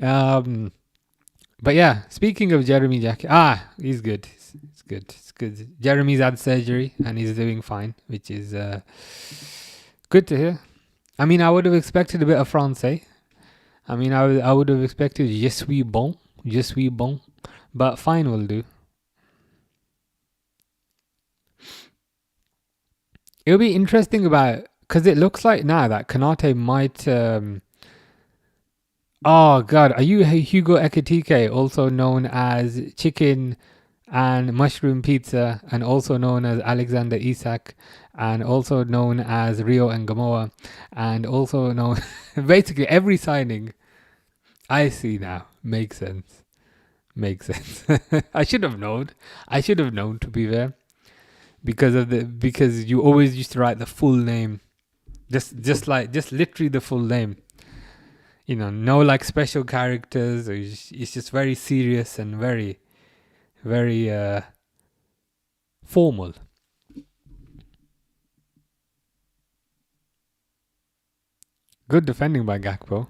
But yeah, speaking of Jeremy Jacques, he's good. It's good. It's good. Jeremy's had surgery and he's doing fine, which is good to hear. I mean, I would have expected a bit of Francais. I mean, I would have expected je suis bon, but fine will do. It'll be interesting because it looks like now that Konate might. Oh God, are you Hugo Ekitike, also known as Chicken and Mushroom Pizza, and also known as Alexander Isak, and also known as Rio and Gamoa, and also known basically every signing I see now makes sense. I should have known. To be fair, because you always used to write the full name, just literally the full name. You know, no like special characters. It's just very serious and very, very formal. Good defending by Gakpo.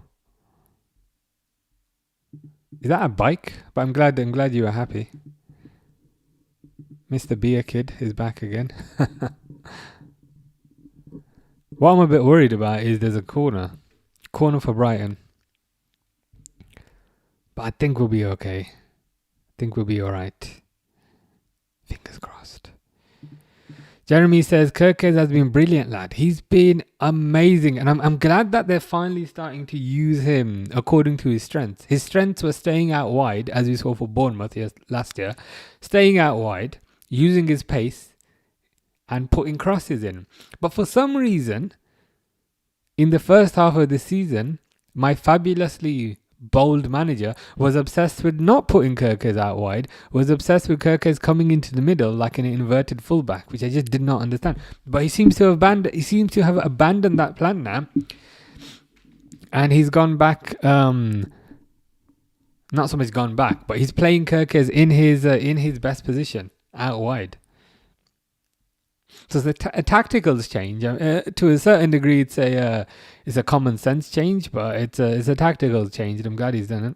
Is that a bike? But I'm glad you were happy. Mr. Beer Kid is back again. What I'm a bit worried about is there's a corner for Brighton. But I think we'll be okay. I think we'll be alright. Fingers crossed. Jeremy says, Kirkes has been brilliant, lad. He's been amazing. And I'm glad that they're finally starting to use him according to his strengths. His strengths were staying out wide, as we saw for Bournemouth last year. Staying out wide, using his pace, and putting crosses in. But for some reason, in the first half of the season, my fabulously bold manager was obsessed with not putting Kirkes out wide, was obsessed with Kirkes coming into the middle like an inverted fullback, which I just did not understand. But he seems to have abandoned that plan now, and he's gone back. Not so much gone back, but he's playing Kirkes in his best position out wide. So it's a tactical change. To a certain degree, it's a common sense change, but it's a tactical change, and I'm glad he's done it.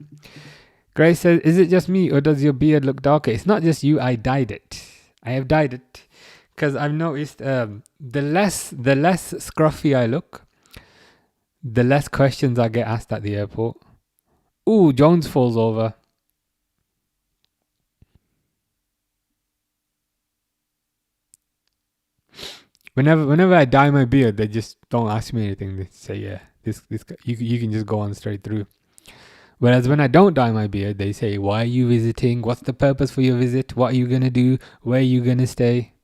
Grace says, "Is it just me, or does your beard look darker?" It's not just you. I dyed it. I have dyed it because I've noticed the less scruffy I look, the less questions I get asked at the airport. Ooh, Jones falls over. Whenever I dye my beard, they just don't ask me anything. They say, "Yeah, this you can just go on straight through." Whereas when I don't dye my beard, they say, "Why are you visiting? What's the purpose for your visit? What are you gonna do? Where are you gonna stay?"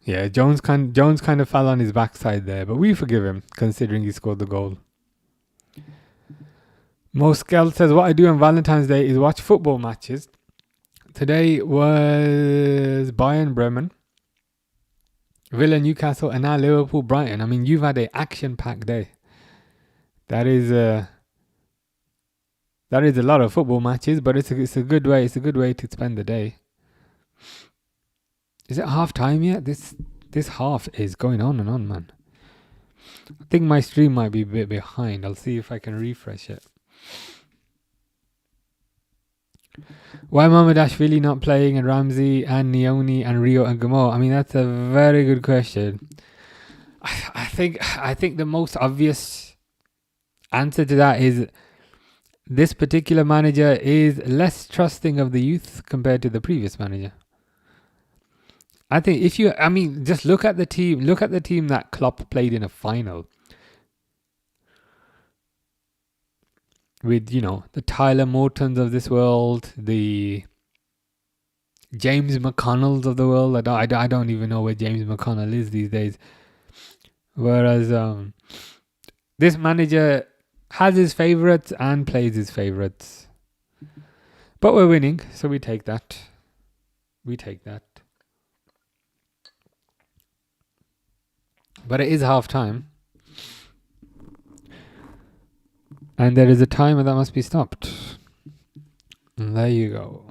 Yeah, Jones kind of fell on his backside there, but we forgive him considering he scored the goal. Moskel says, "What I do on Valentine's Day is watch football matches. Today was Bayern Bremen, Villa Newcastle, and now Liverpool Brighton. I mean, you've had an action-packed day. That is a lot of football matches, but it's a good way. It's a good way to spend the day." Is it half time yet? This half is going on and on, man. I think my stream might be a bit behind. I'll see if I can refresh it. Why Mamadashvili not playing, and Ramsey and Nioni and Rio and Gamo? I mean, that's a very good question. I think the most obvious answer to that is this particular manager is less trusting of the youth compared to the previous manager. I think just look at the team. Look at the team that Klopp played in a final. With, the Tyler Mortons of this world, the James McConnells of the world. I don't even know where James McConnell is these days. Whereas this manager has his favourites and plays his favourites. But we're winning, so we take that. But it is half time. And there is a timer that must be stopped. And there you go.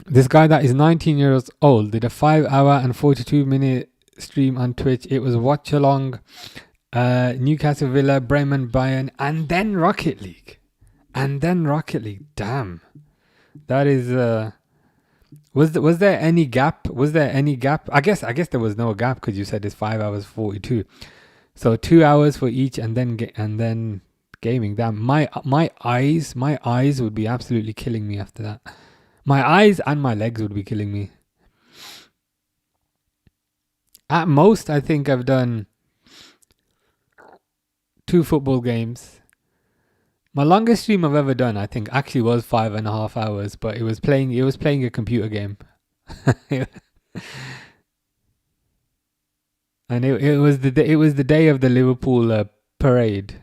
This guy that is 19 years old did a 5-hour and 42-minute stream on Twitch. It was Watchalong, Newcastle, Villa, Bremen, Bayern, and then Rocket League. Damn. That is... Was there any gap? I guess there was no gap because you said it's 5 hours 42. So 2 hours for each, and then gaming. Damn, my eyes would be absolutely killing me after that. My eyes and my legs would be killing me. At most, I think I've done 2 football games. My longest stream I've ever done, I think, actually was 5.5 hours, but it was playing a computer game. And it was the day of the Liverpool parade.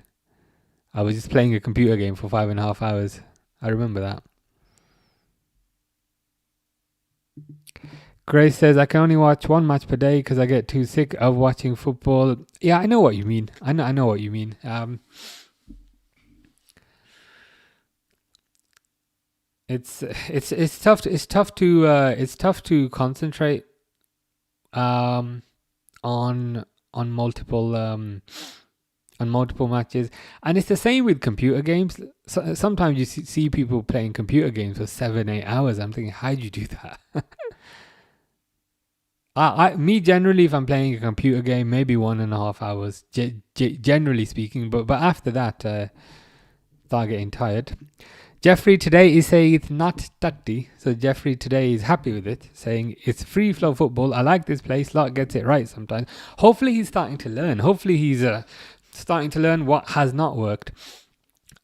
I was just playing a computer game for 5.5 hours. I remember that. Grace says, I can only watch 1 match per day because I get too sick of watching football. Yeah, I know what you mean. I know what you mean. It's tough to concentrate on multiple matches, and it's the same with computer games. So, sometimes you see people playing computer games for 7-8 hours. I'm thinking, how'd you do that? Me generally, if I'm playing a computer game, maybe 1.5 hours, generally speaking. But after that, start getting tired. Jeffrey today is saying it's not tutty, so Jeffrey today is happy with it, saying it's free flow football. I like this place. Lot gets it right sometimes. Hopefully he's starting to learn. Hopefully he's starting to learn what has not worked.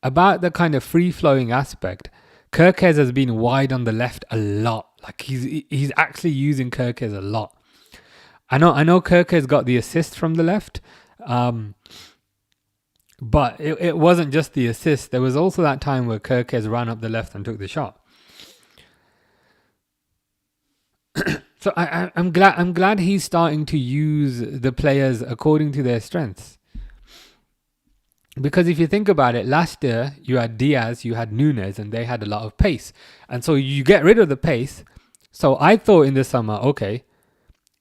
About the kind of free flowing aspect, Kirkes has been wide on the left a lot. Like he's actually using Kirkes a lot. I know Kirkes got the assist from the left, but it wasn't just the assist. There was also that time where Kirkes ran up the left and took the shot. So I'm glad he's starting to use the players according to their strengths. Because if you think about it, last year you had Diaz, you had Nunes, and they had a lot of pace. And so you get rid of the pace. So I thought in the summer, okay,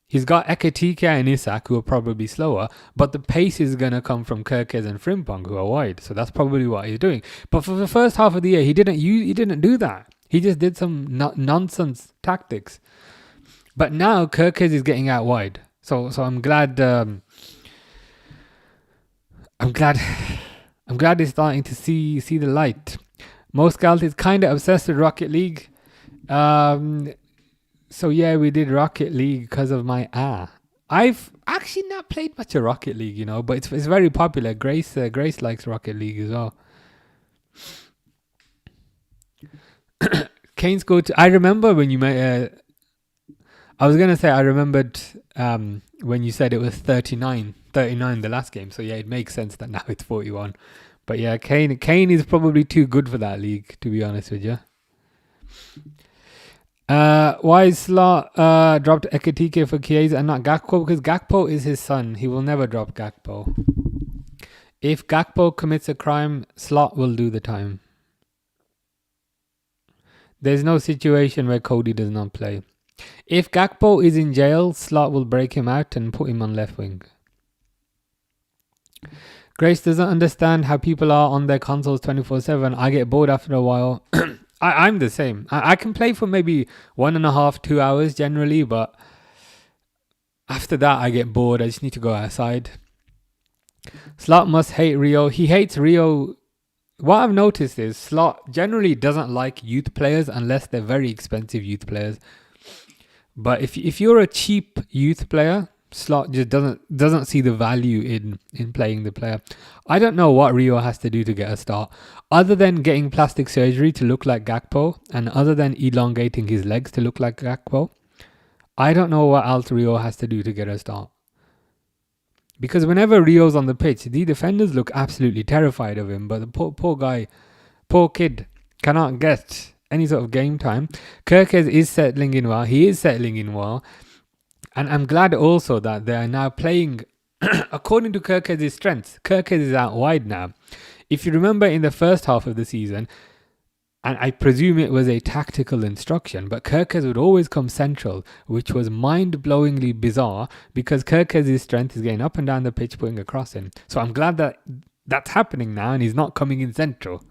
he's got Ekitike and Isak, who are probably slower, but the pace is going to come from Kirkes and Frimpong, who are wide. So that's probably what he's doing. But for the first half of the year, he didn't do that. He just did some nonsense tactics. But now Kirkes is getting out wide. So I'm glad. I'm glad he's starting to see the light. Moscalt is kind of obsessed with Rocket League. So yeah, we did Rocket League because of my I've actually not played much of Rocket League, but it's very popular. Grace likes Rocket League as well. Kane's go to. I remember when you made. I was gonna say I remembered when you said it was 39 the last game. So yeah, it makes sense that now it's 41. But yeah, Kane is probably too good for that league, to be honest with you. Why is Slot dropped Ekitike for Chiesa and not Gakpo? Because Gakpo is his son. He will never drop Gakpo. If Gakpo commits a crime, Slot will do the time. There's no situation where Cody does not play. If Gakpo is in jail, Slot will break him out and put him on left wing. Grace doesn't understand how people are on their consoles 24/7. I get bored after a while. I'm the same. I can play for maybe 1.5, 2 hours generally, but after that I get bored. I just need to go outside. Slot must hate Rio. He hates Rio. What I've noticed is Slot generally doesn't like youth players unless they're very expensive youth players. But if you're a cheap youth player, Slot just doesn't see the value in playing the player. I don't know what Rio has to do to get a start, other than getting plastic surgery to look like Gakpo, and other than elongating his legs to look like Gakpo. I don't know what else Rio has to do to get a start. Because whenever Rio's on the pitch, the defenders look absolutely terrified of him. But the poor guy, poor kid, cannot get any sort of game time. Kerkez is settling in well. He is settling in well. And I'm glad also that they are now playing according to Kerkez's strengths. Kerkez is out wide now. If you remember in the first half of the season, and I presume it was a tactical instruction, but Kerkez would always come central, which was mind-blowingly bizarre because Kerkez's strength is getting up and down the pitch, putting a cross in. So I'm glad that that's happening now and he's not coming in central.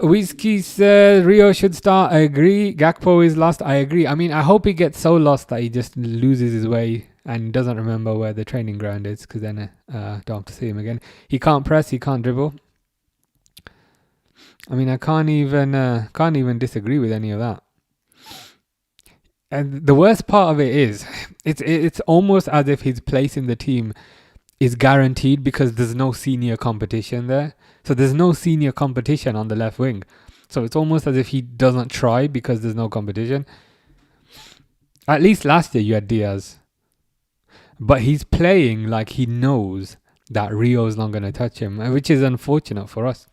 Whiskey says Rio should start. I agree. Gakpo is lost. I agree. I mean, I hope he gets so lost that he just loses his way and doesn't remember where the training ground is, because then don't have to see him again. He can't press. He can't dribble. I mean, I can't even disagree with any of that. And the worst part of it is, it's almost as if his place in the team is guaranteed because there's no senior competition there. So there's no senior competition on the left wing. So it's almost as if he doesn't try because there's no competition. At least last year you had Diaz. But he's playing like he knows that Rio's not going to touch him, which is unfortunate for us.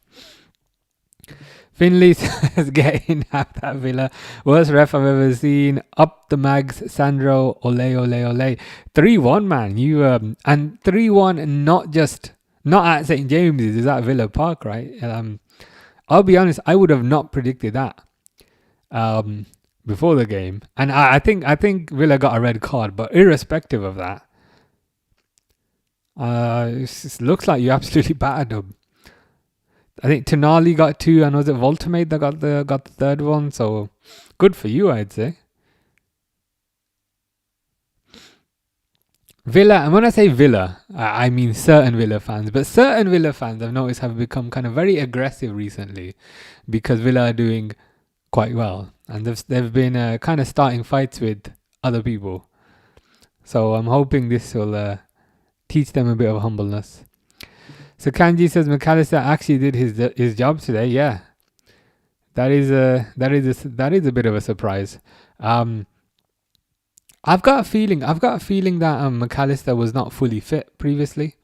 Finley says, getting at that Villa. Worst ref I've ever seen. Up the mags, Sandro. Ole, ole, ole. 3-1, man. You and 3-1, not at St. James's, is at Villa Park, right? I'll be honest, I would have not predicted that before the game. And I think Villa got a red card, but irrespective of that, it looks like you absolutely battered them. I think Tonali got 2, and was it Voltamate that got the third one? So good for you, I'd say. Villa, and when I say Villa, I mean certain Villa fans. But certain Villa fans, I've noticed, have become kind of very aggressive recently because Villa are doing quite well. And they've been kind of starting fights with other people. So I'm hoping this will teach them a bit of humbleness. So Kanji says McAllister actually did his job today. Yeah, that is a bit of a surprise. I've got a feeling that McAllister was not fully fit previously,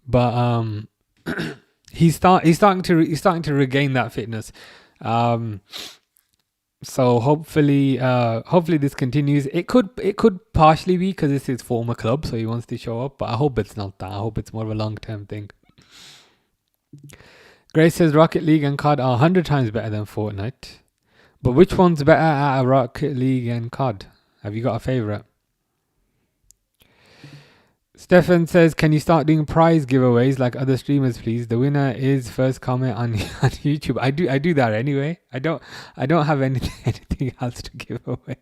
but he's starting to regain that fitness. So hopefully this continues. It could partially be because it's his former club, so he wants to show up. But I hope it's not that. I hope it's more of a long-term thing. Grace says Rocket League and COD are 100 times better than Fortnite. But which one's better at a Rocket League and COD? Have you got a favourite? Stefan says, can you start doing prize giveaways like other streamers, please? The winner is first comment on YouTube. I do that anyway. I don't have anything else to give away.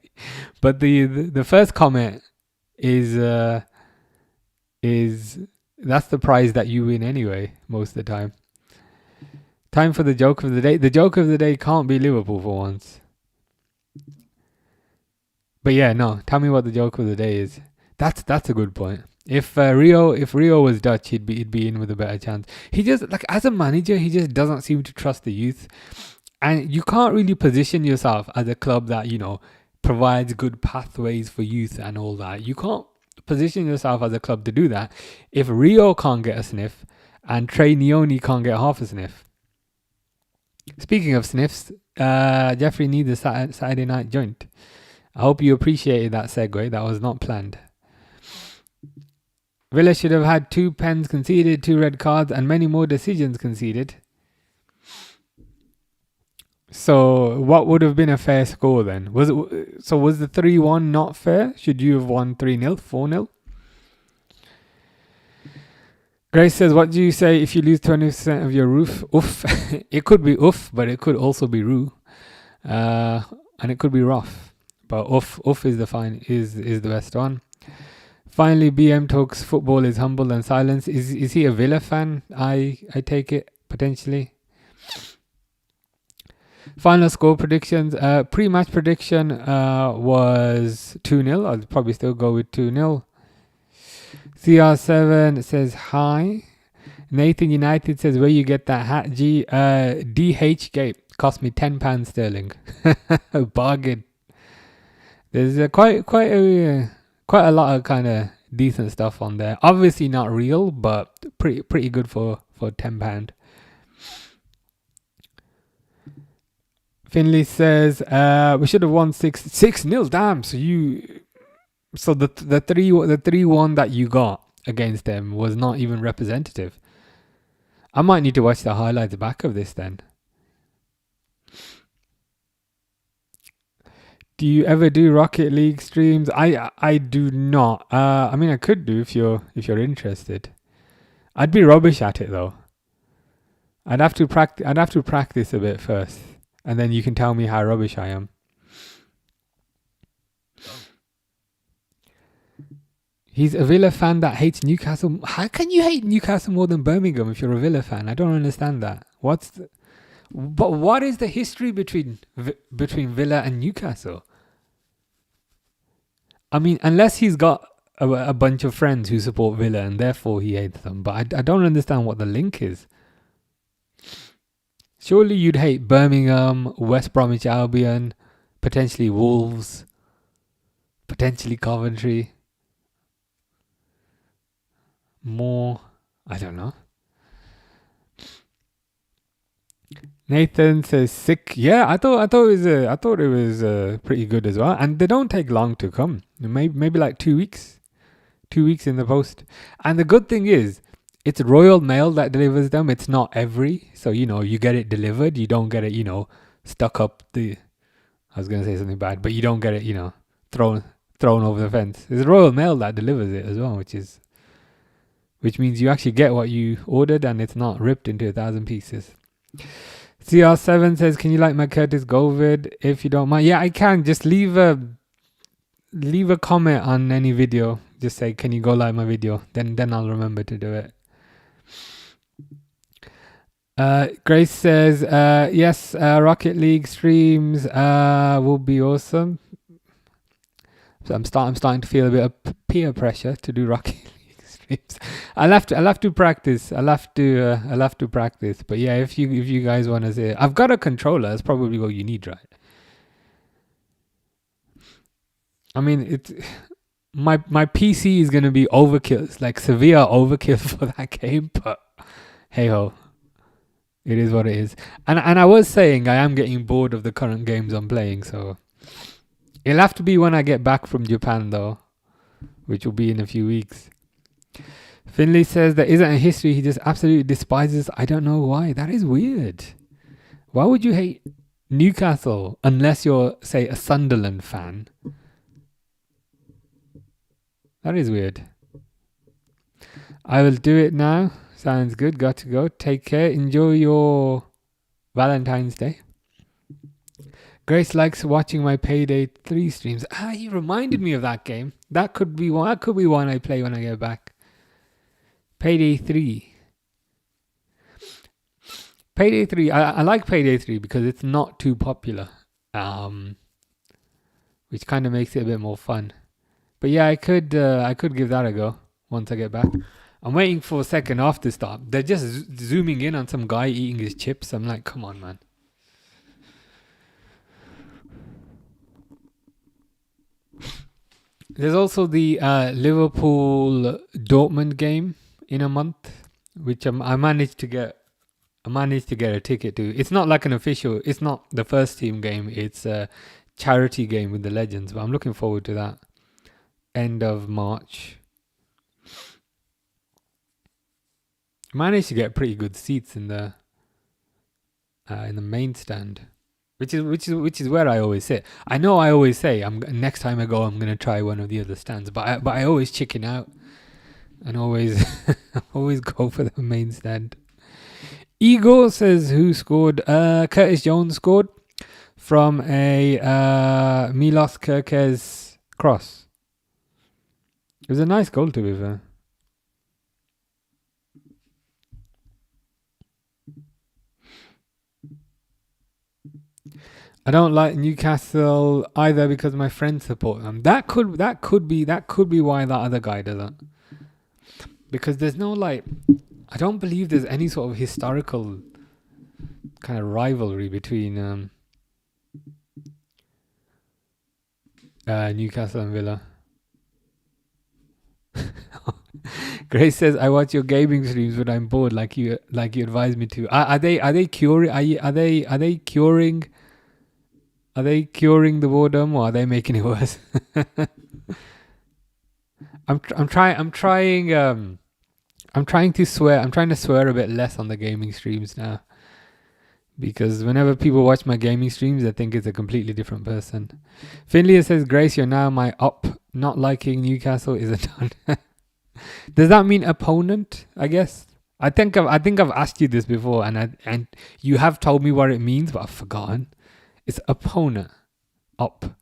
But the first comment is that's the prize that you win anyway, most of the time. Time for the joke of the day. The joke of the day can't be Liverpool for once. But yeah, no. Tell me what the joke of the day is. That's a good point. If Rio was Dutch, he'd be in with a better chance. He just, like, as a manager, he just doesn't seem to trust the youth, and you can't really position yourself as a club that, you know, provides good pathways for youth and all that. You can't position yourself as a club to do that if Rio can't get a sniff and Trey Neone can't get half a sniff. Speaking of sniffs, Jeffrey needs a Saturday night joint. I hope you appreciated that segue. That was not planned. Villa should have had 2 pens conceded, 2 red cards, and many more decisions conceded. So, what would have been a fair score then? Was the 3-1 not fair? Should you have won 3-0, 4-0? Grace says, what do you say if you lose 20% of your roof? Oof. It could be oof, but it could also be roo. And it could be rough. But oof is the best one. Finally, BM talks football is humble and silence. Is he a Villa fan? I take it, potentially. Final score predictions. Pre-match prediction was 2-0. I'll probably still go with 2-0. CR7 says hi. Nathan United says, where you get that hat, G? DH Gate. Cost me £10 sterling. Bargain. There's quite a quite a lot of kind of decent stuff on there. Obviously not real, but pretty good for £10. Finley says we should have won 6-0. Damn. So the 3-1 that you got against them was not even representative. I might need to watch the highlights back of this then. Do you ever do Rocket League streams? I do not. I mean, I could do if you're interested. I'd be rubbish at it though. I'd have to practice a bit first, and then you can tell me how rubbish I am. He's a Villa fan that hates Newcastle. How can you hate Newcastle more than Birmingham if you're a Villa fan? I don't understand that. But what is the history between Villa and Newcastle? I mean, unless he's got a bunch of friends who support Villa and therefore he hates them. But I don't understand what the link is. Surely you'd hate Birmingham, West Bromwich Albion, potentially Wolves, potentially Coventry. More, I don't know. Nathan says sick. Yeah, I thought it was pretty good as well, and they don't take long to come. Maybe like 2 weeks, 2 weeks in the post. And the good thing is, it's Royal Mail that delivers them. It's not every, so you get it delivered. You don't get it, stuck up the. I was gonna say something bad, but you don't get it, thrown over the fence. It's Royal Mail that delivers it as well, which means you actually get what you ordered and it's not ripped into 1,000 pieces. CR7 says, can you like my Curtis Govid if you don't mind? Yeah, I can. Just leave a comment on any video. Just say, can you go like my video? Then I'll remember to do it. Grace says, yes, Rocket League streams will be awesome. So I'm starting to feel a bit of peer pressure to do Rocket League streams. I'll have to practice. I'll have to practice. But yeah, if you guys want to say, I've got a controller. That's probably what you need, right? I mean, it's my PC is gonna be overkill. It's like severe overkill for that game. But hey ho, it is what it is. And I was saying I am getting bored of the current games I'm playing. So it'll have to be when I get back from Japan though, which will be in a few weeks. Finley says there isn't a history. He just absolutely despises. I don't know why. That is weird. Why would you hate Newcastle unless you're, say, a Sunderland fan? That is weird. I will do it now. Sounds good. Got to go. Take care. Enjoy your Valentine's Day. Grace likes watching my Payday 3 streams. You reminded me of that game. That could be one. That could be one I play when I get back. Payday 3. Payday 3. I like Payday 3 because it's not too popular. Which kind of makes it a bit more fun. But yeah, I could give that a go once I get back. I'm waiting for second half to start. They're just zooming in on some guy eating his chips. I'm like, come on, man. There's also the Liverpool Dortmund game in a month, which I managed to get a ticket to. It's not like an official. It's not the first team game. It's a charity game with the legends. But I'm looking forward to that. End of March. Managed to get pretty good seats in the main stand, which is where I always sit. I know I always say next time I go I'm gonna try one of the other stands, but I always chicken out and always always go for the main stand. Igor says who scored? Curtis Jones scored from a Milos Kerkez cross. It was a nice goal to be fair. I don't like Newcastle either because my friends support them. That could be why that other guy doesn't. Because there's no I don't believe there's any sort of historical kind of rivalry between Newcastle and Villa. Grace says, "I watch your gaming streams when I'm bored, like you advised me to." Are they curing? Are they curing? Are they curing the boredom, or are they making it worse? I'm trying to swear. I'm trying to swear a bit less on the gaming streams now, because whenever people watch my gaming streams, they think it's a completely different person. Finley says, "Grace, you're now my up. Not liking Newcastle is a done." Does that mean opponent? I guess. I think I've asked you this before, and you have told me what it means, but I've forgotten. It's opponent. Up.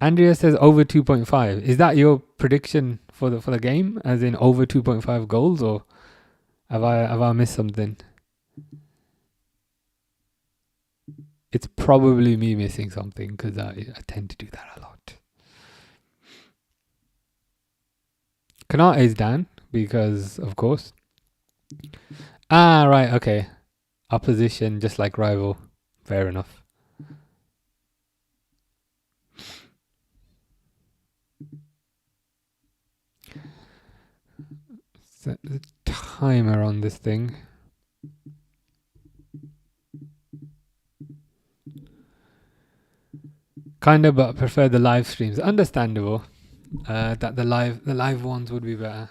Andrea says over 2.5. Is that your prediction for the game? As in over 2.5 goals, or have I missed something? It's probably me missing something, because I tend to do that a lot. Kanate is down because, of course. Right, okay. Opposition, just like rival. Fair enough. Set the timer on this thing. Kinda, but I prefer the live streams. Understandable. That the live ones would be better.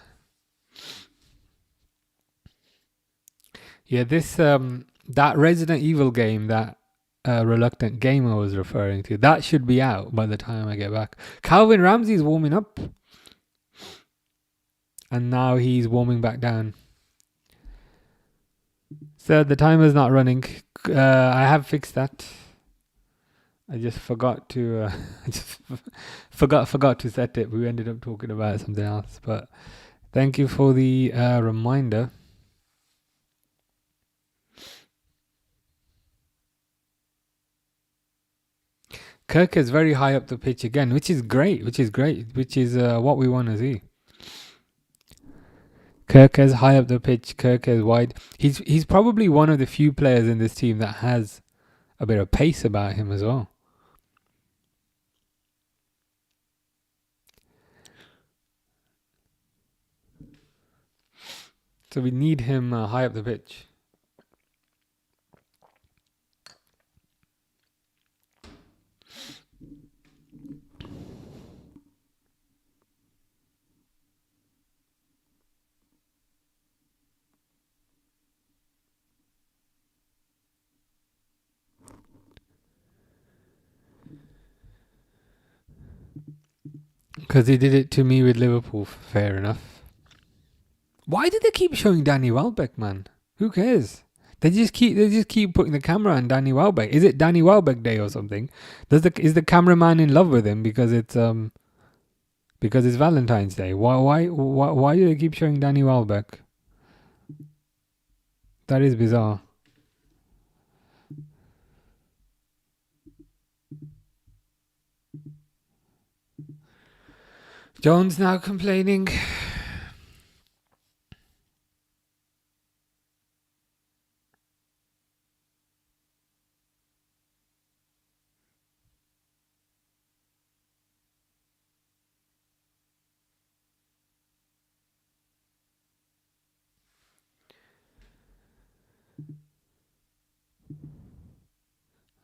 Yeah, this that Resident Evil game that Reluctant Gamer was referring to, that should be out by the time I get back. Calvin Ramsey's warming up, and now he's warming back down. So the timer's not running. I have fixed that. I just forgot to forgot to set it. We ended up talking about something else, but thank you for the reminder. Kirk is very high up the pitch again, which is great. Which is what we want to see. Kirk is high up the pitch. Kirk is wide. He's probably one of the few players in this team that has a bit of pace about him as well. So we need him high up the pitch. Because he did it to me with Liverpool. Fair enough. Why did they keep showing Danny Welbeck, man? Who cares? They just keep putting the camera on Danny Welbeck. Is it Danny Welbeck Day or something? Is the cameraman in love with him because it's Valentine's Day? Why do they keep showing Danny Welbeck? That is bizarre. Jones now complaining.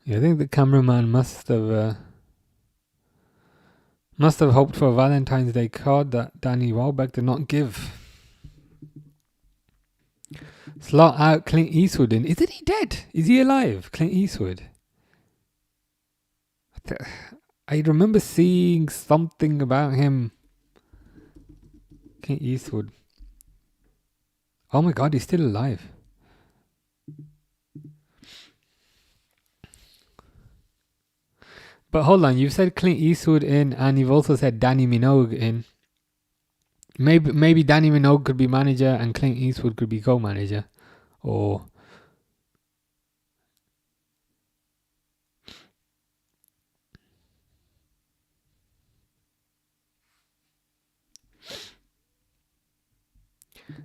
Yeah, I think the cameraman must have hoped for a Valentine's Day card that Danny Welbeck did not give. Slot out Clint Eastwood in. Isn't he dead? Is he alive? Clint Eastwood. I remember seeing something about him. Clint Eastwood. Oh my god, he's still alive. But hold on, you've said Clint Eastwood in, and you've also said Danny Minogue in. Maybe Danny Minogue could be manager and Clint Eastwood could be co-manager. Or...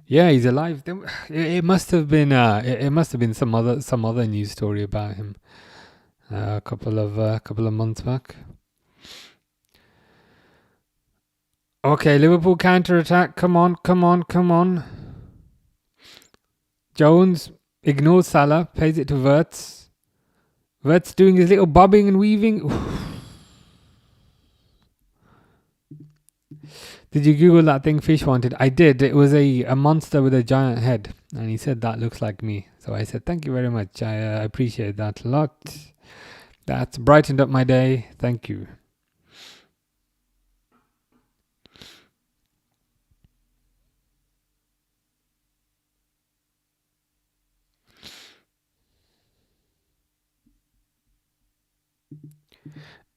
yeah, he's alive. It must have been some other news story about him a couple of months back. Okay, Liverpool counter attack. Come on, come on, come on. Jones ignores Salah, plays it to Wirtz. Wirtz doing his little bobbing and weaving. Did you Google that thing Fish wanted? I did. It was a monster with a giant head. And he said, that looks like me. So I said, thank you very much. I appreciate that a lot. That's brightened up my day. Thank you.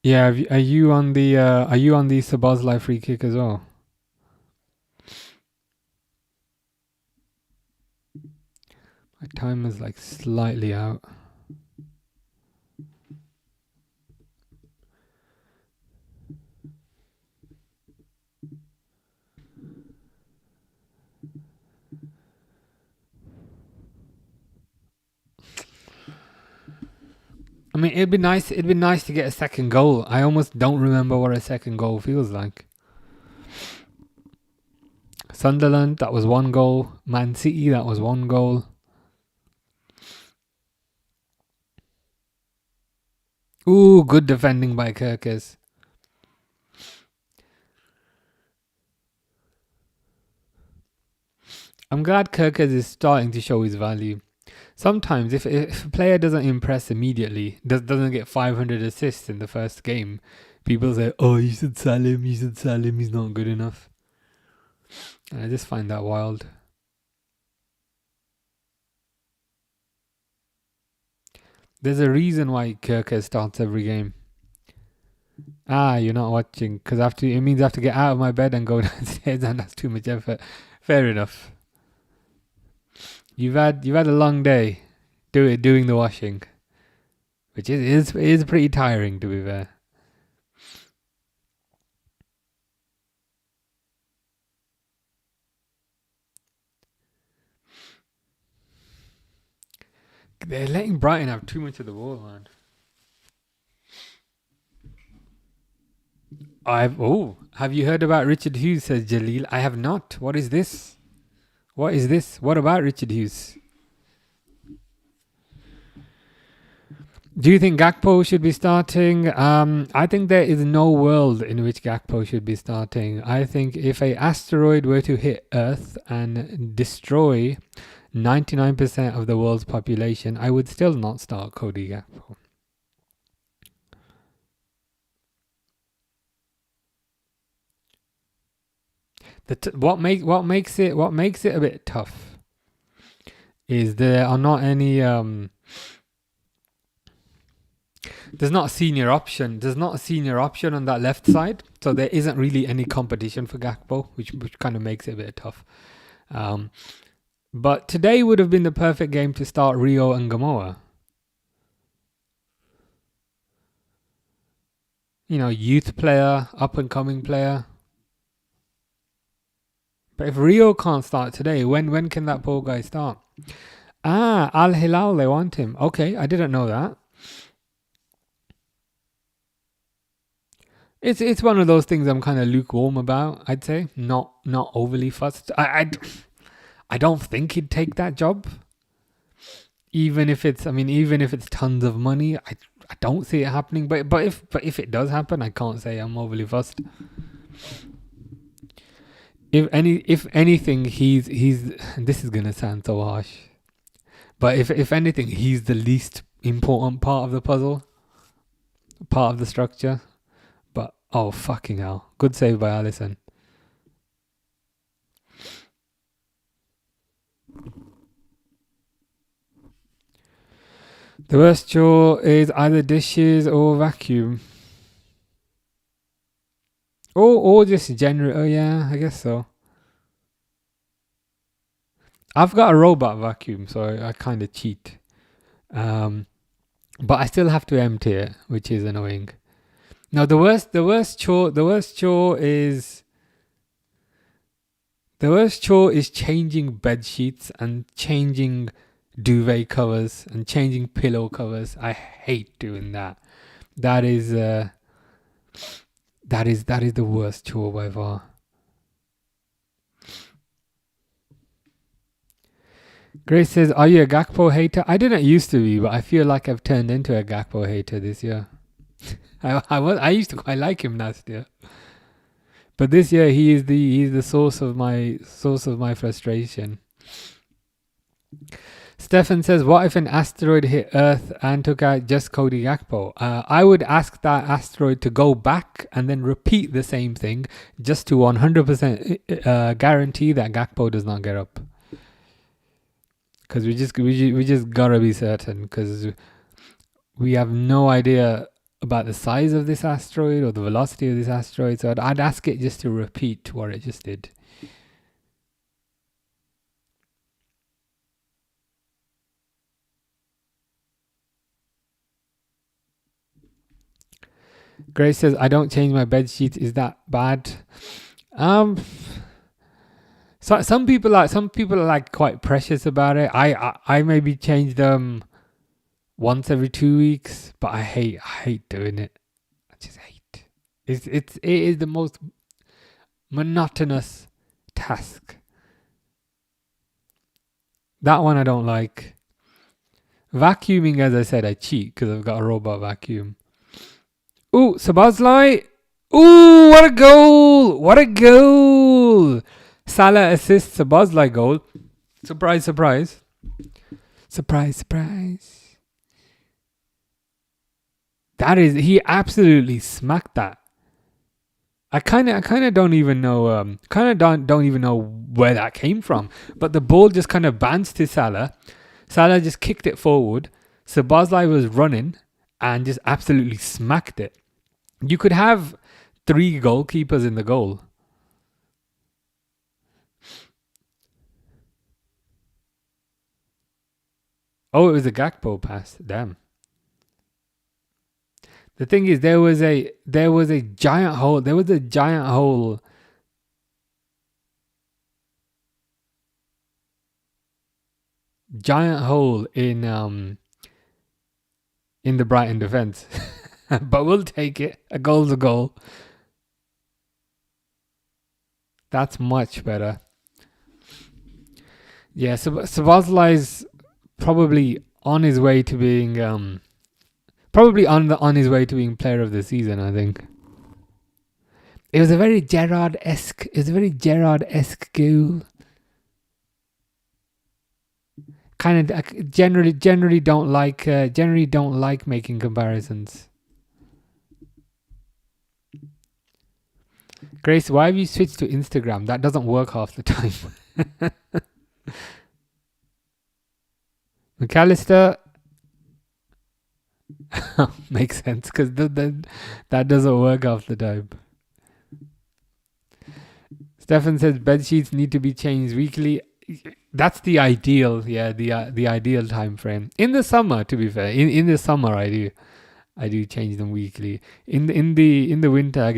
Yeah, are you on the Sabazlai free kick as well? My timer's like slightly out. I mean, it'd be nice to get a second goal. I almost don't remember what a second goal feels like. Sunderland, that was 1 goal. Man City, that was 1 goal. Ooh, good defending by Kirkes. I'm glad Kirkes is starting to show his value. Sometimes, if a player doesn't impress immediately, doesn't get 500 assists in the first game, people say, oh, you should sell him, he's not good enough. And I just find that wild. There's a reason why Kirkes starts every game. You're not watching, because it means I have to get out of my bed and go downstairs, and that's too much effort. Fair enough. You've had a long day doing the washing, which is pretty tiring, to be fair. They're letting Brighton have too much of the ball, man. Have you heard about Richard Hughes? Says Jalil. I have not. What is this? What about Richard Hughes? Do you think Gakpo should be starting? I think there is no world in which Gakpo should be starting. I think if a asteroid were to hit Earth and destroy 99% of the world's population, I would still not start Cody Gakpo. What makes it a bit tough is there are not any there's not a senior option. There's not a senior option on that left side, so there isn't really any competition for Gakpo, which kind of makes it a bit tough. But today would have been the perfect game to start Rio and Gamoa. You know, youth player, up and coming player. But if Rio can't start today, when can that poor guy start? Al Hilal, they want him. Okay, I didn't know that. It's one of those things I'm kind of lukewarm about, I'd say. Not overly fussed. I don't think he'd take that job. Even if it's tons of money, I don't see it happening. But if it does happen, I can't say I'm overly fussed. If anything, he's this is gonna sound so harsh, but if anything, he's the least important part of the puzzle, part of the structure. But oh fucking hell, good save by Alisson. The worst chore is either dishes or vacuum. Or just general. Oh yeah, I guess so. I've got a robot vacuum, so I kind of cheat. But I still have to empty it, which is annoying. No, the worst chore is changing bed sheets and changing duvet covers and changing pillow covers. I hate doing that. That is the worst chore by far. Grace says, are you a Gakpo hater? I didn't used to be, but I feel like I've turned into a Gakpo hater this year. I used to quite like him last year. But this year he's the source of my frustration. Stefan says, what if an asteroid hit Earth and took out just Cody Gakpo? I would ask that asteroid to go back and then repeat the same thing just to 100% guarantee that Gakpo does not get up. Because we just gotta be certain, because we have no idea about the size of this asteroid or the velocity of this asteroid. So I'd ask it just to repeat what it just did. Grace says, I don't change my bed sheets. Is that bad? So some people are like quite precious about it. I maybe change them once every 2 weeks, but I hate doing it. I just hate. It is the most monotonous task. That one I don't like. Vacuuming, as I said, I cheat because I've got a robot vacuum. Ooh, Szoboszlai. Ooh, what a goal! What a goal! Salah assists Szoboszlai goal. Surprise, surprise. Surprise, surprise. He absolutely smacked that. I kind of don't even know. Don't even know where that came from. But the ball just kind of bounced to Salah. Salah just kicked it forward. Szoboszlai was running and just absolutely smacked it. You could have 3 goalkeepers in the goal. Oh, it was a Gakpo pass. Damn. The thing is, there was a giant hole. There was a giant hole. Giant hole in the Brighton defense. But we'll take it. A goal's a goal. That's much better. Yeah, so Szoboszlai's probably on his way to being on his way to being player of the season, I think. It was a very Gerrard-esque goal. Kind of generally don't like making comparisons. Grace, why have you switched to Instagram? That doesn't work half the time. McAllister. Makes sense, because that doesn't work half the time. Stefan says bed sheets need to be changed weekly. That's the ideal, the ideal time frame. In the summer, to be fair, in the summer I do change them weekly. In the winter I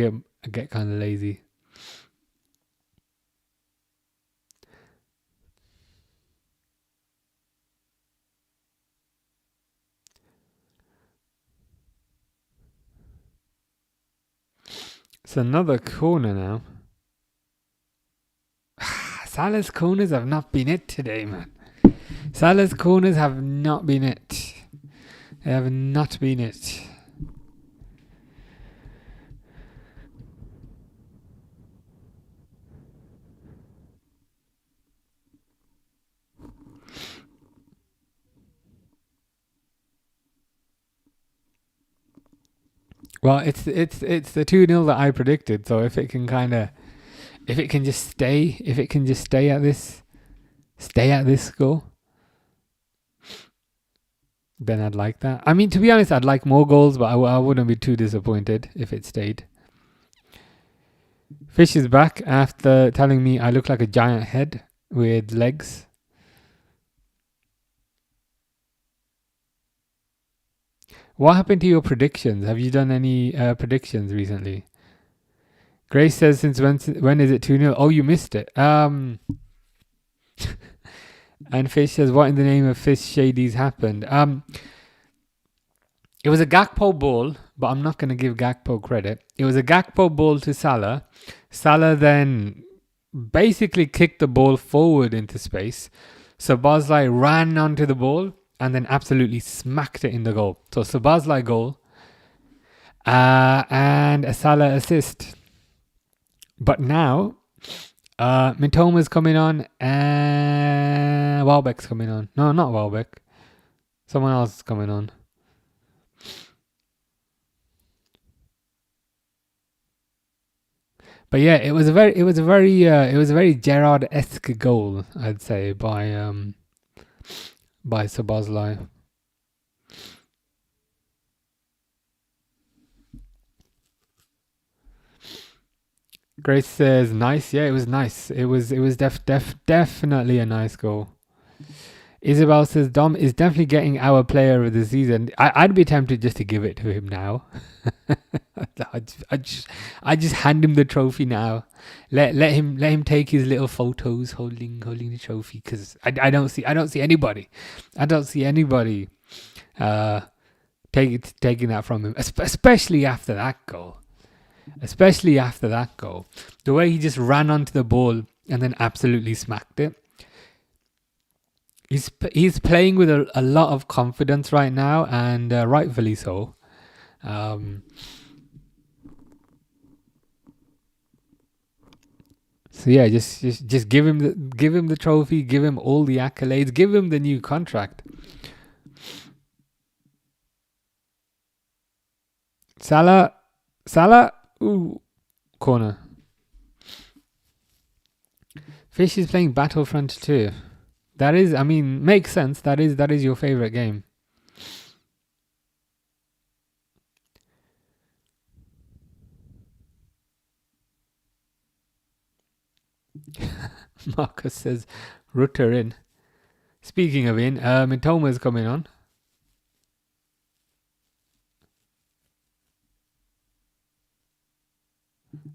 get kind of lazy. It's another corner now. Salah's corners have not been it today, man. Salah's corners have not been it. They have not been it. Well, it's the 2-0 that I predicted. So if it can just stay at this score, then I'd like that. I mean, to be honest, I'd like more goals, but I wouldn't be too disappointed if it stayed. Fish is back after telling me I look like a giant head with legs. What happened to your predictions? Have you done any predictions recently? Grace says, since when is it 2-0? Oh, you missed it. And Fish says, what in the name of Fish Shadies happened? It was a Gakpo ball, but I'm not going to give Gakpo credit. It was a Gakpo ball to Salah. Salah then basically kicked the ball forward into space. Szoboszlai ran onto the ball and then absolutely smacked it in the goal. So Szoboszlai goal and a Salah assist. But now Mitoma's coming on and Welbeck's coming on. No, not Welbeck. Someone else is coming on. But yeah, it was a very Gerrard-esque goal, I'd say, by Szoboszlai. Grace says nice. Yeah, it was nice. It was definitely a nice goal. Isabel says Dom is definitely getting our player of the season. I'd be tempted just to give it to him now. I just hand him the trophy now. Let him take his little photos holding the trophy, because I don't see anybody taking that from him, especially after that goal. The way he just ran onto the ball and then absolutely smacked it. He's playing with a lot of confidence right now, and rightfully so. So yeah, just give him the trophy, give him all the accolades, give him the new contract. Salah, ooh, corner. Fish is playing Battlefront 2. That is, I mean, makes sense. That is your favorite game. Marcus says, Rutter in. Speaking of in, Mitoma's coming on.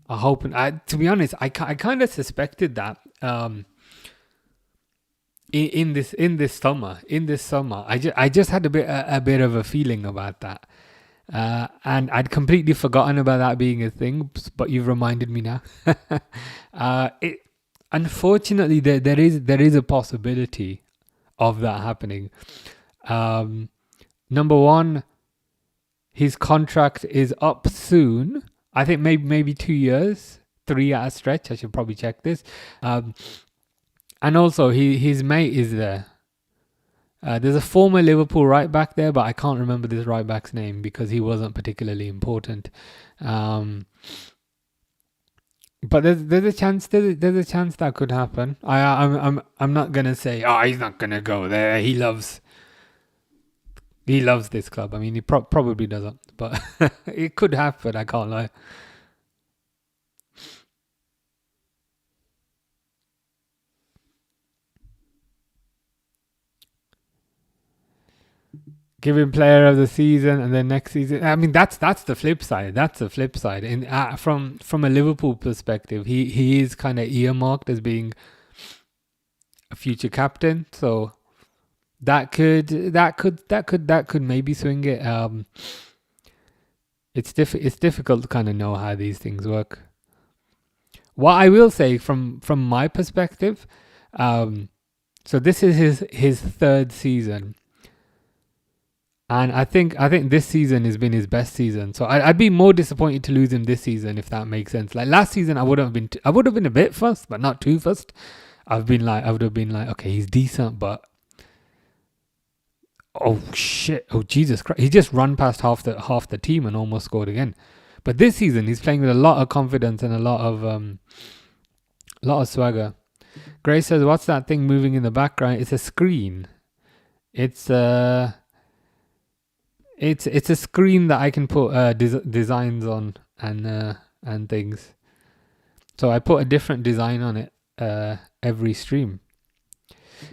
I hope. To be honest, I kind of suspected that. In this summer, I just had a bit of a feeling about that, and I'd completely forgotten about that being a thing. But you've reminded me now. Unfortunately, there is a possibility of that happening. Number one, his contract is up soon. I think maybe 2 years, 3 at a stretch. I should probably check this. And also, his mate is there. There's a former Liverpool right back there, but I can't remember this right back's name because he wasn't particularly important. But there's a chance that could happen. I'm not gonna say he's not gonna go there. He loves this club. I mean, he probably doesn't, but it could happen. I can't lie. Give him player of the season, and then next season. I mean, that's the flip side. And from a Liverpool perspective, he is kind of earmarked as being a future captain. So that could maybe swing it. It's difficult to kind of know how these things work. What I will say from my perspective, so this is his third season. And I think this season has been his best season. So I'd be more disappointed to lose him this season, if that makes sense. Like last season, I would have been a bit fussed, but not too fussed. I would have been like, okay, he's decent, but oh shit, oh Jesus Christ, he just run past half the team and almost scored again. But this season, he's playing with a lot of confidence and a lot of swagger. Grace says, "What's that thing moving in the background?" It's a screen. It's a screen that I can put designs on and things. So I put a different design on it every stream.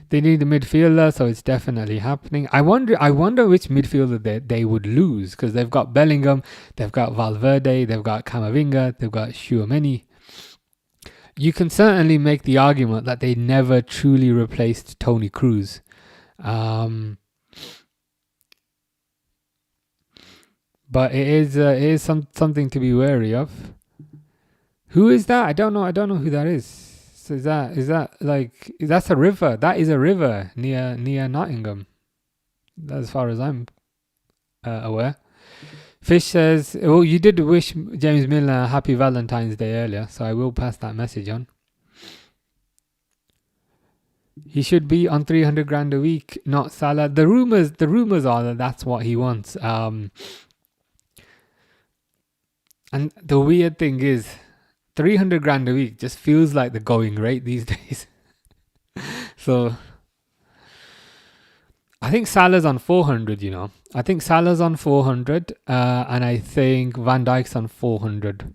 They need a midfielder, so it's definitely happening. I wonder which midfielder they would lose, because they've got Bellingham, they've got Valverde, they've got Camavinga, they've got Tchouaméni. You can certainly make the argument that they never truly replaced Toni Kroos. But it is something to be wary of. Who is that? I don't know who that is. Is that like that's a river? That is a river near Nottingham, as far as I'm aware. Fish says, "Oh, you did wish James Milner a happy Valentine's Day earlier, so I will pass that message on. He should be on 300 grand a week, not Salah. The rumors are that that's what he wants. And the weird thing is, 300 grand a week just feels like the going rate these days. So I think Salah's on 400. I think Salah's on 400, and I think Van Dijk's on 400.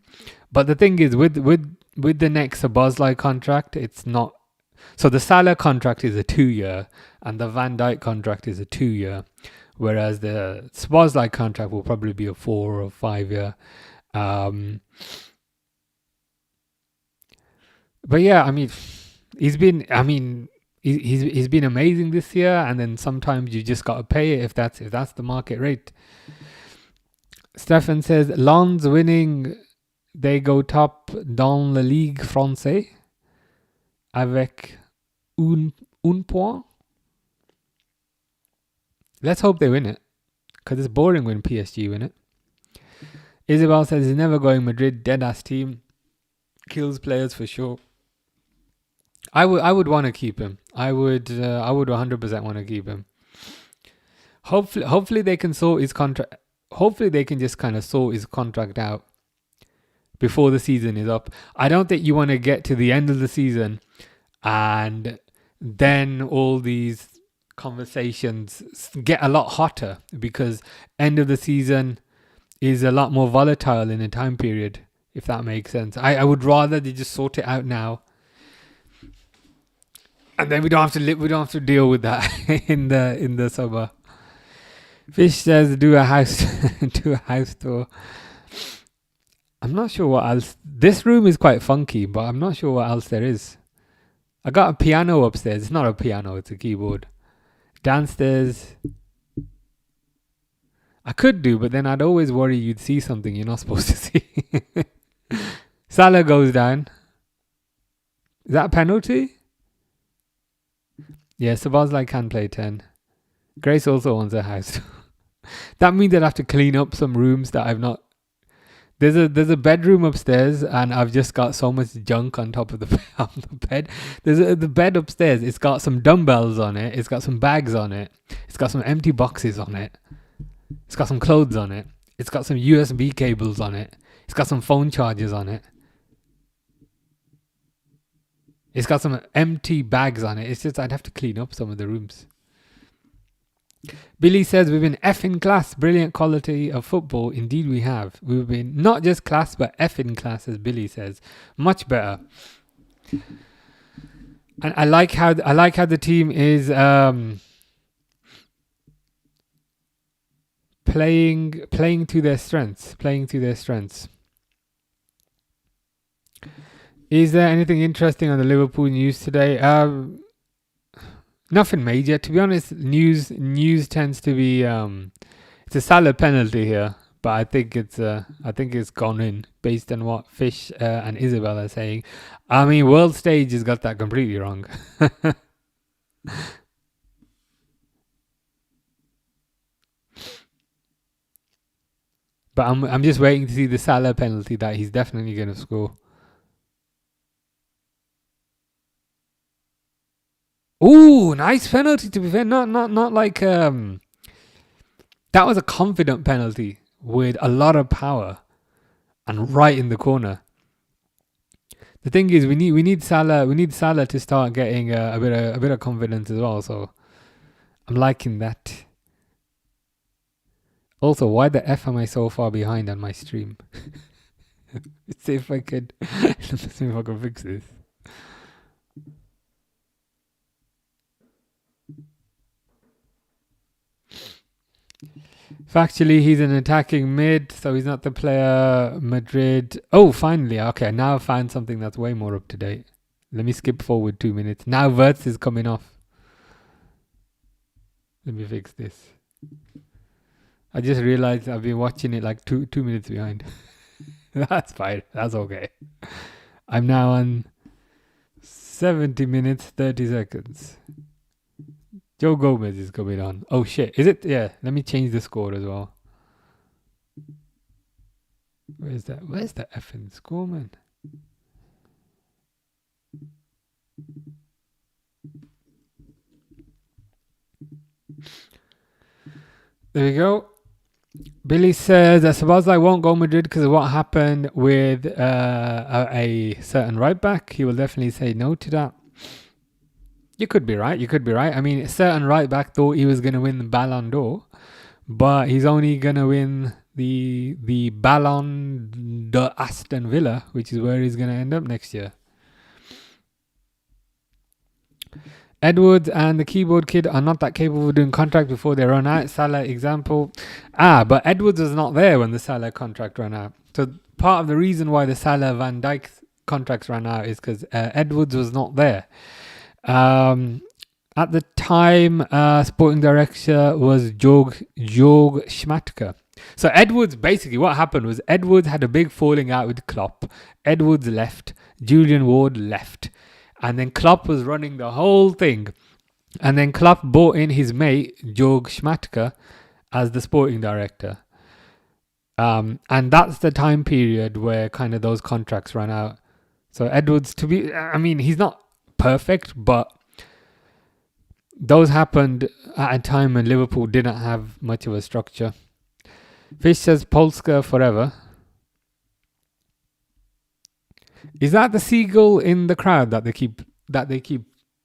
But the thing is, with the next Szoboszlai contract, it's not. So the Salah contract is a 2-year, and the Van Dijk contract is a 2-year, whereas the Szoboszlai contract will probably be a 4 or 5-year. But yeah, I mean, he's been amazing this year, and then sometimes you just gotta pay it if that's the market rate. Stefan says Lens winning, they go top dans la Ligue française avec un point. Let's hope they win it, because it's boring when PSG win it. Isabel says he's never going Madrid, dead ass team, kills players for sure. I would want to keep him. I would 100% want to keep him. Hopefully they can sort his contract. Hopefully they can just kind of sort his contract out before the season is up. I don't think you want to get to the end of the season and then all these conversations get a lot hotter, because end of the season is a lot more volatile in a time period, if that makes sense. I would rather they just sort it out now. And then we don't have to deal with that in the summer. Fish says do a house tour. I'm not sure what else. This room is quite funky, but I'm not sure what else there is. I got a piano upstairs. It's not a piano, it's a keyboard. Downstairs, I could do, but then I'd always worry you'd see something you're not supposed to see. Salah goes down. Is that a penalty? Yeah, Szoboszlai can play 10. Grace also owns a house. That means I'd have to clean up some rooms that I've not. There's a bedroom upstairs, and I've just got so much junk on top of the bed. The bed upstairs. It's got some dumbbells on it. It's got some bags on it. It's got some empty boxes on it. It's got some clothes on it. It's got some USB cables on it. It's got some phone chargers on it. It's got some empty bags on it. It's just I'd have to clean up some of the rooms. Billy says we've been effing class. Brilliant quality of football. Indeed we have. We've been not just class, but effing class, as Billy says. Much better. And I like how the team is playing to their strengths. Is there anything interesting on the Liverpool news today? Nothing major, to be honest. News tends to be it's a Salah penalty here, but I think it's gone in based on what Fish and Isabel are saying. I mean, World Stage has got that completely wrong. But I'm just waiting to see the Salah penalty that he's definitely going to score. Ooh, nice penalty, to be fair. Not like that was a confident penalty with a lot of power and right in the corner. The thing is, we need Salah to start getting a bit of confidence as well. So I'm liking that. Also, why the F am I so far behind on my stream? Let's see if I can fix this. Factually, he's an attacking mid, so he's not the player Madrid. Oh, finally. Okay, now I've found something that's way more up to date. Let me skip forward 2 minutes. Now Wirtz is coming off. Let me fix this. I just realized I've been watching it like two minutes behind. That's fine. That's okay. I'm now on 70 minutes, 30 seconds. Joe Gomez is coming on. Oh shit. Is it? Yeah. Let me change the score as well. Where's that? Where's the effing score, man? There we go. Billy says that Szoboszlai won't go Madrid because of what happened with a certain right back. He will definitely say no to that. You could be right. I mean, a certain right back thought he was going to win the Ballon d'Or, but he's only going to win the Ballon d'Aston Villa, which is where he's going to end up next year. Edwards and the keyboard kid are not that capable of doing contract before they run out. Salah example. But Edwards was not there when the Salah contract ran out. So part of the reason why the Salah Van Dijk contracts ran out is because Edwards was not there. At the time, sporting director was Jörg Schmatke. So Edwards, basically what happened was Edwards had a big falling out with Klopp. Edwards left. Julian Ward left. And then Klopp was running the whole thing. And then Klopp brought in his mate, Jörg Schmatke, as the sporting director. And that's the time period where kind of those contracts ran out. So Edwards, he's not perfect, but those happened at a time when Liverpool didn't have much of a structure. Fish says Polska forever. Is that the seagull in the crowd that they keep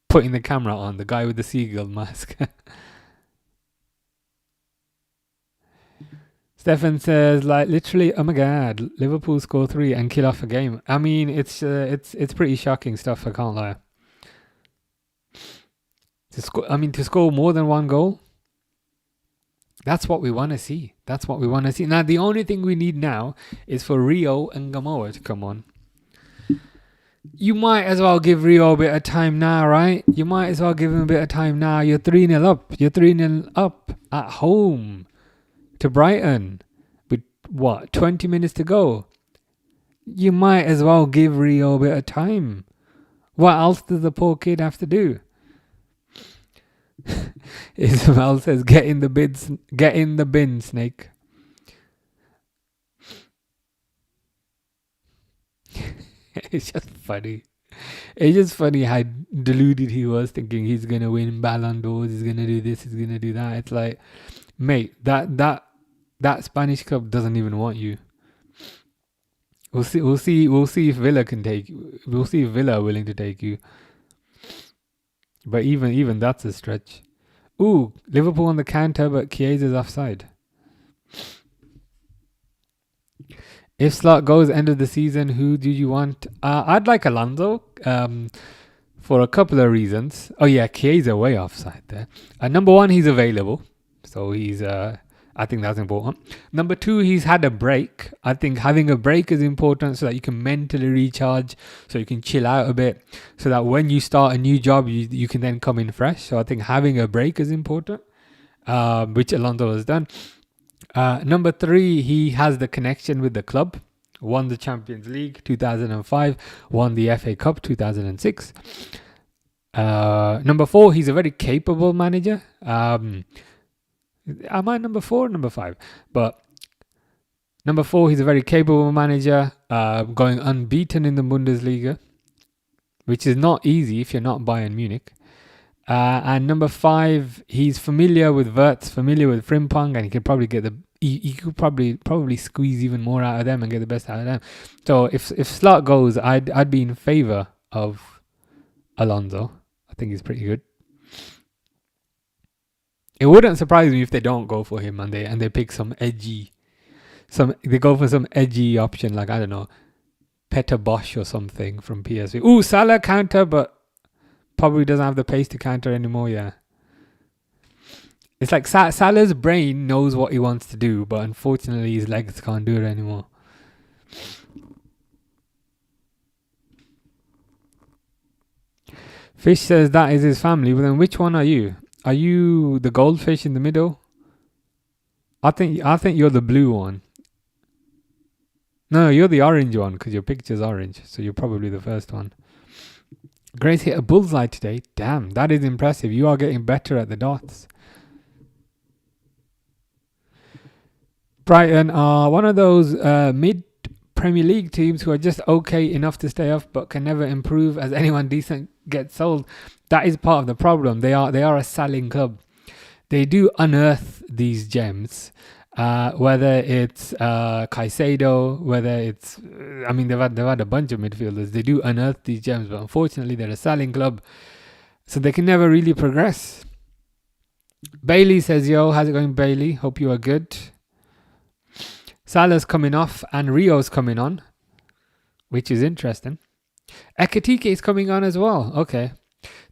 putting the camera on? The guy with the seagull mask. Stefan says, like, literally, oh my god, Liverpool score 3 and kill off a game. I mean, it's pretty shocking stuff. I can't lie. To score more than one goal. That's what we want to see. Now, the only thing we need now is for Rio and Gamoa to come on. You might as well give Rio a bit of time now, right? You might as well give him a bit of time now. You're 3-0 up. You're 3-0 up at home to Brighton with, 20 minutes to go. You might as well give Rio a bit of time. What else does the poor kid have to do? Isabel says, get in the bin, Snake. It's just funny. It's just funny how deluded he was, thinking he's gonna win Ballon d'Ors, he's gonna do this, he's gonna do that. It's like, mate, that Spanish club doesn't even want you. We'll see if Villa can take you. We'll see if Villa are willing to take you. But even that's a stretch. Ooh, Liverpool on the counter, but Chiesa's offside. If Slot goes end of the season, who do you want? I'd like Alonso for a couple of reasons. Oh yeah, Chiesa way offside there. Number one, he's available, so he's. I think that's important. Number two, he's had a break. I think having a break is important so that you can mentally recharge, so you can chill out a bit, so that when you start a new job, you can then come in fresh. So I think having a break is important, which Alonso has done. Number three, he has the connection with the club. Won the Champions League 2005, won the FA Cup 2006. Number four, he's a very capable manager. Am I number 4 or number 5? But number 4, he's a very capable manager, going unbeaten in the Bundesliga, which is not easy if you're not Bayern Munich. And number 5, he's familiar with Wirtz, familiar with Frimpong, and he could probably get he could probably squeeze even more out of them and get the best out of them. So if Slot goes, I'd be in favour of Alonso. I think he's pretty good. It wouldn't surprise me if they don't go for him and they pick they go for some edgy option, like, I don't know, Peter Bosch or something from PSV. Ooh, Salah counter, but probably doesn't have the pace to counter anymore. Yeah, it's like Salah's brain knows what he wants to do, but unfortunately his legs can't do it anymore. Fish says that is his family, but then which one are you? Are you the goldfish in the middle? I think you're the blue one. No, you're the orange one because your picture's orange, so you're probably the first one. Grace hit a bullseye today. Damn, that is impressive. You are getting better at the dots. Brighton are one of those mid Premier League teams who are just okay enough to stay up but can never improve as anyone decent gets sold. That is part of the problem. They are a selling club. They do unearth these gems, whether it's Caicedo, whether it's they've had a bunch of midfielders. They do unearth these gems, but unfortunately they're a selling club, so they can never really progress. Bailey says, "Yo, how's it going, Bailey? Hope you are good." Salah's coming off and Rio's coming on, which is interesting. Ekitike is coming on as well. Okay.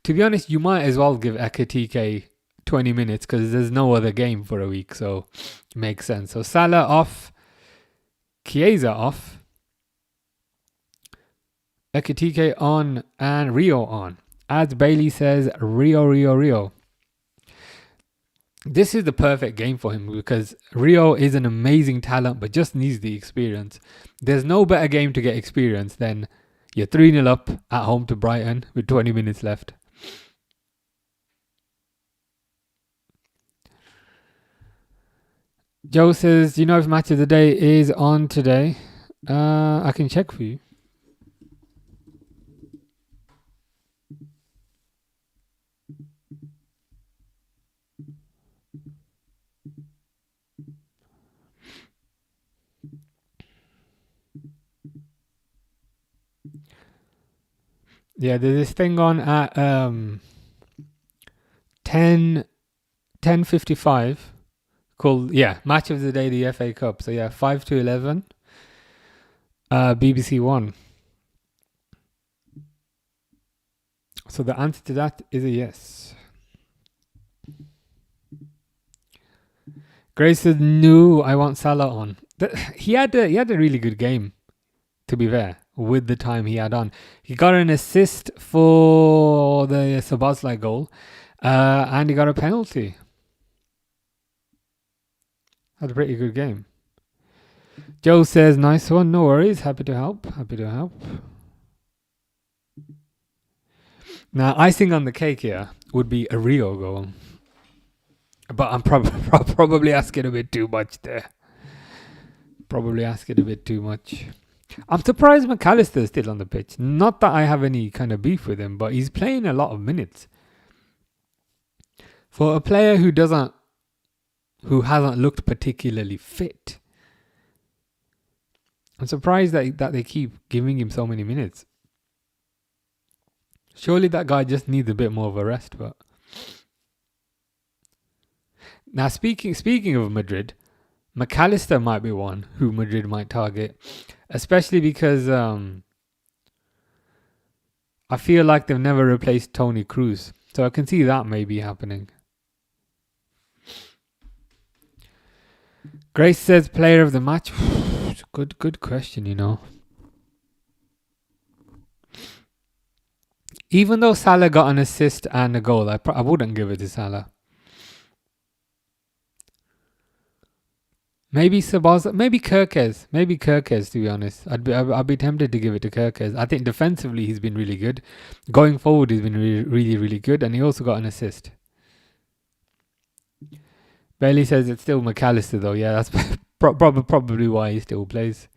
To be honest, you might as well give Ekitike 20 minutes because there's no other game for a week, so it makes sense. So Salah off, Chiesa off, Ekitike on, and Rio on. As Bailey says, Rio. This is the perfect game for him because Rio is an amazing talent but just needs the experience. There's no better game to get experience than you're 3-0 up at home to Brighton with 20 minutes left. Joe says, do you know if Match of the Day is on today? I can check for you. Yeah, there's this thing on at 10:55 called Match of the Day, the FA Cup. So 5 to 11, BBC One. So the answer to that is a yes. Grace said, "No, I want Salah on." He had a really good game, to be fair, with the time he had on. He got an assist for the Szoboszlai goal, and he got a penalty. Had a pretty good game. Joe says, "Nice one, no worries. Happy to help. Now, icing on the cake here would be a Rio goal. But I'm probably asking a bit too much there. I'm surprised McAllister is still on the pitch. Not that I have any kind of beef with him, but he's playing a lot of minutes. For a player who hasn't looked particularly fit, I'm surprised that they keep giving him so many minutes. Surely that guy just needs a bit more of a rest. But now, speaking of Madrid, McAllister might be one who Madrid might target, especially because I feel like they've never replaced Toni Kroos, so I can see that maybe happening. Grace says, "Player of the match." Good question, you know. Even though Salah got an assist and a goal, I wouldn't give it to Salah. Maybe Szoboszlai, maybe Kerkez, to be honest. I'd be tempted to give it to Kerkez. I think defensively he's been really good. Going forward he's been really, really good, and he also got an assist. Bailey says it's still McAllister though. Yeah, that's probably why he still plays.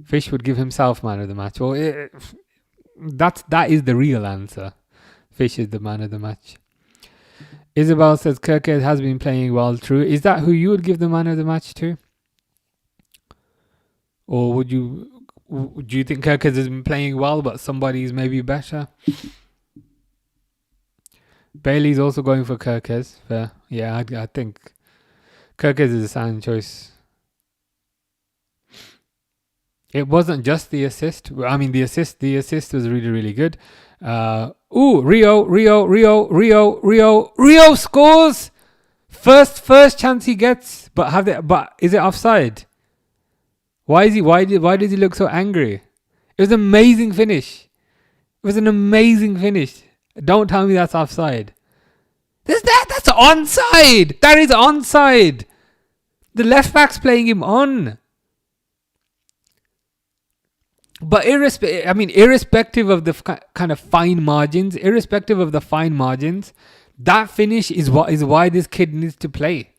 Fish would give himself man of the match. Well, that is the real answer. Fish is the man of the match. Isabel says Kerkez has been playing well. True. Is that who you would give the man of the match to? Or do you think Kerkez has been playing well but somebody's maybe better? Bailey's also going for Kerkez. Fair. Yeah, I think Kerkez is a sound choice. It wasn't just the assist. I mean, the assist was really, really good. Rio scores. First chance he gets, but is it offside? Why does he look so angry? It was an amazing finish. Don't tell me that's offside. That's onside. That is onside. The left back's playing him on. But irrespective of the kind of fine margins, that finish is why this kid needs to play.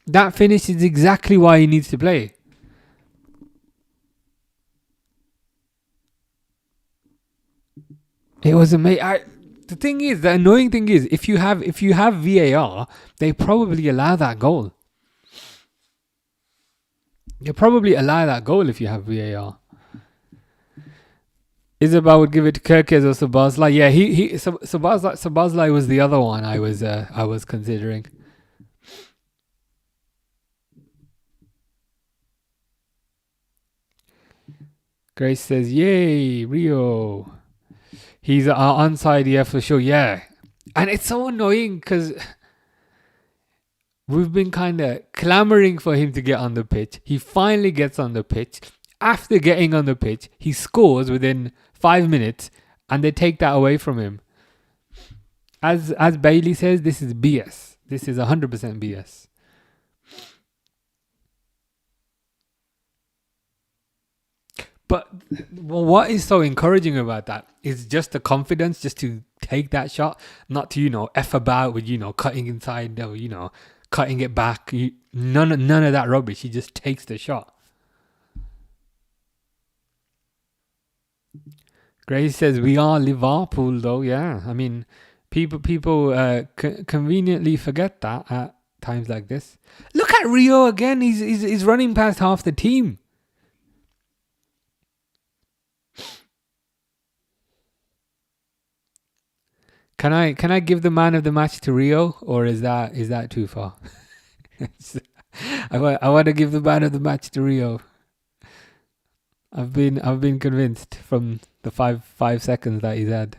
That finish is exactly why he needs to play. It was amazing. The annoying thing is, if you have VAR, they probably allow that goal. They probably allow that goal if you have VAR. Isabel would give it to Kirkes or Sabazlai. Yeah, Sabazlai was the other one I was considering. Grace says, "Yay, Rio! He's onside, yeah, for sure. Yeah, and it's so annoying because we've been kind of clamoring for him to get on the pitch. He finally gets on the pitch. After getting on the pitch, he scores within 5 minutes, and they take that away from him. As Bailey says, this is BS. This is 100% BS." But what is so encouraging about that is just the confidence just to take that shot, not to, F about with, cutting inside or, cutting it back. None of that rubbish. He just takes the shot. Grace says, we are Liverpool though. Yeah. I mean, people conveniently forget that at times like this. Look at Rio again. He's running past half the team. Can I give the man of the match to Rio, or is that too far? I want to give the man of the match to Rio. I've been convinced from the five seconds that he's had.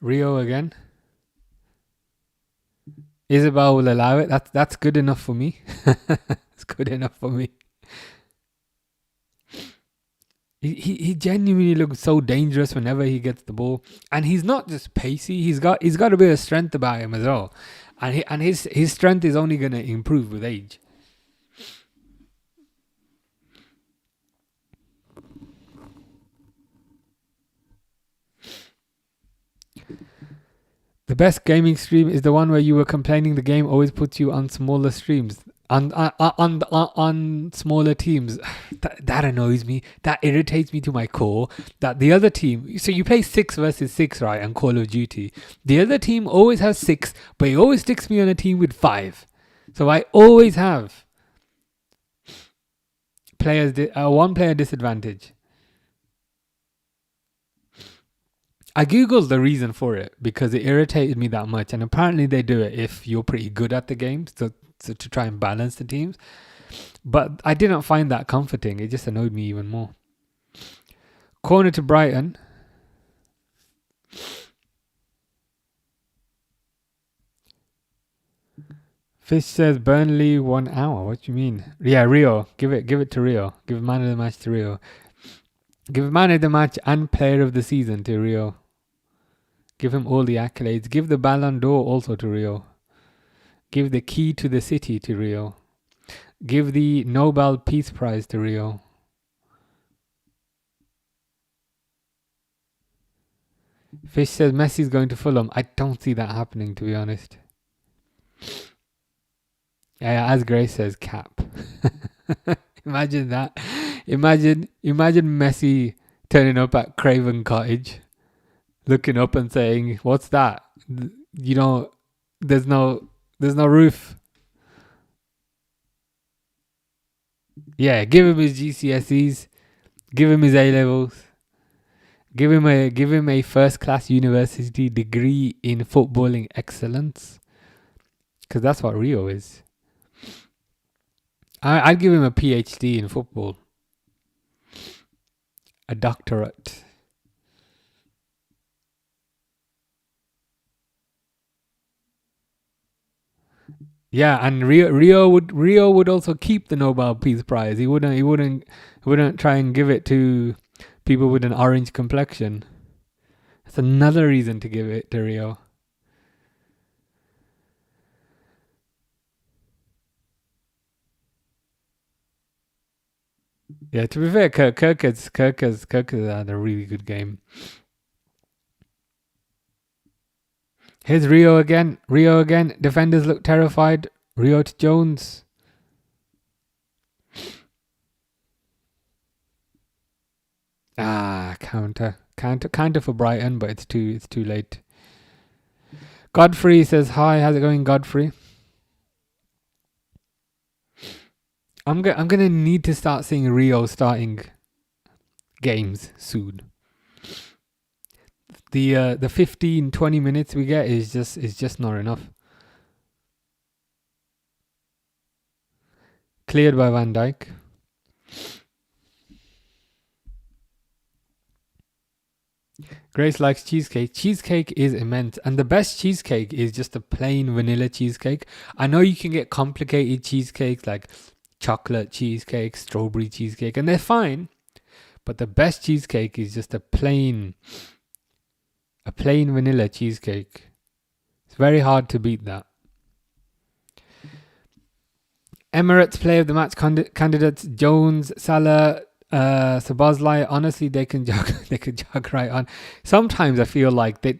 Rio again. Isabel will allow it. That's good enough for me. It's good enough for me. He genuinely looks so dangerous whenever he gets the ball, and he's not just pacey. He's got a bit of strength about him as well, and his strength is only going to improve with age. The best gaming stream is the one where you were complaining the game always puts you on smaller streams, on smaller teams. That annoys me. That irritates me to my core. That the other team, so you play 6 versus 6, right, on Call of Duty. The other team always has 6, but he always sticks me on a team with 5. So I always have one player disadvantage. I googled the reason for it because it irritated me that much, and apparently they do it if you're pretty good at the game, so to try and balance the teams. But I didn't find that comforting. It just annoyed me even more. Corner to Brighton. Fish says Burnley 1 hour. What do you mean? Yeah, Rio. Give it to Rio. Give man of the match to Rio. Give man of the match and player of the season to Rio. Give him all the accolades. Give the Ballon d'Or also to Rio. Give the key to the city to Rio. Give the Nobel Peace Prize to Rio. Fish says Messi's going to Fulham. I don't see that happening, to be honest. Yeah, as Grace says, cap. Imagine that. Imagine Messi turning up at Craven Cottage, looking up and saying, "What's that? There's no roof." Yeah, give him his GCSEs, give him his A levels, give him a first class university degree in footballing excellence, because that's what Rio is. I'd give him a PhD in football, a doctorate. Yeah, and Rio would also keep the Nobel Peace Prize. He wouldn't try and give it to people with an orange complexion. That's another reason to give it to Rio. Yeah, to be fair, Kirk has had a really good game. Here's Rio again. Rio again. Defenders look terrified. Rio to Jones. Counter for Brighton, but it's too late. Godfrey says hi. How's it going, Godfrey? I'm gonna need to start seeing Rio starting games soon. The 15-20 minutes we get is just not enough. Cleared by Van Dijk. Grace likes cheesecake. Cheesecake is immense, and the best cheesecake is just a plain vanilla cheesecake. I know you can get complicated cheesecakes like chocolate cheesecake, strawberry cheesecake, and they're fine. But the best cheesecake is just a plain vanilla cheesecake. It's very hard to beat that. Emirates Player of the Match candidates: Jones, Salah, Sabazlai. Honestly, they can jog. They could jog right on. Sometimes I feel like they,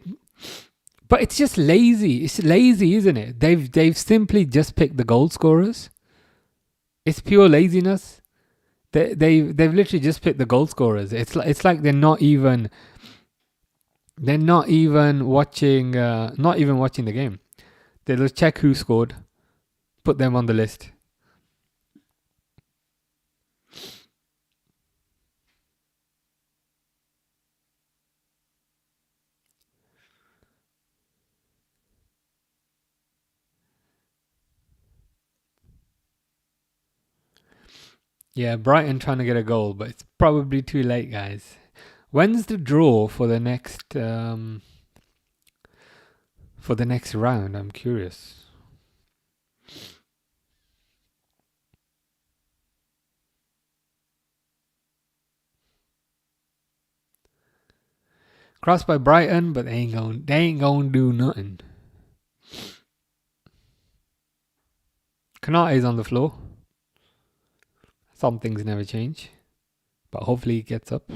but it's just lazy. It's lazy, isn't it? They've simply just picked the goal scorers. It's pure laziness. They've literally just picked the goal scorers. It's like they're not even watching the game. They just check who scored, put them on the list. Yeah, Brighton trying to get a goal, but it's probably too late, guys. When's the draw for the next round? I'm curious. Crossed by Brighton, but they ain't gonna do nothing. Kanate is on the floor. Some things never change, but hopefully he gets up.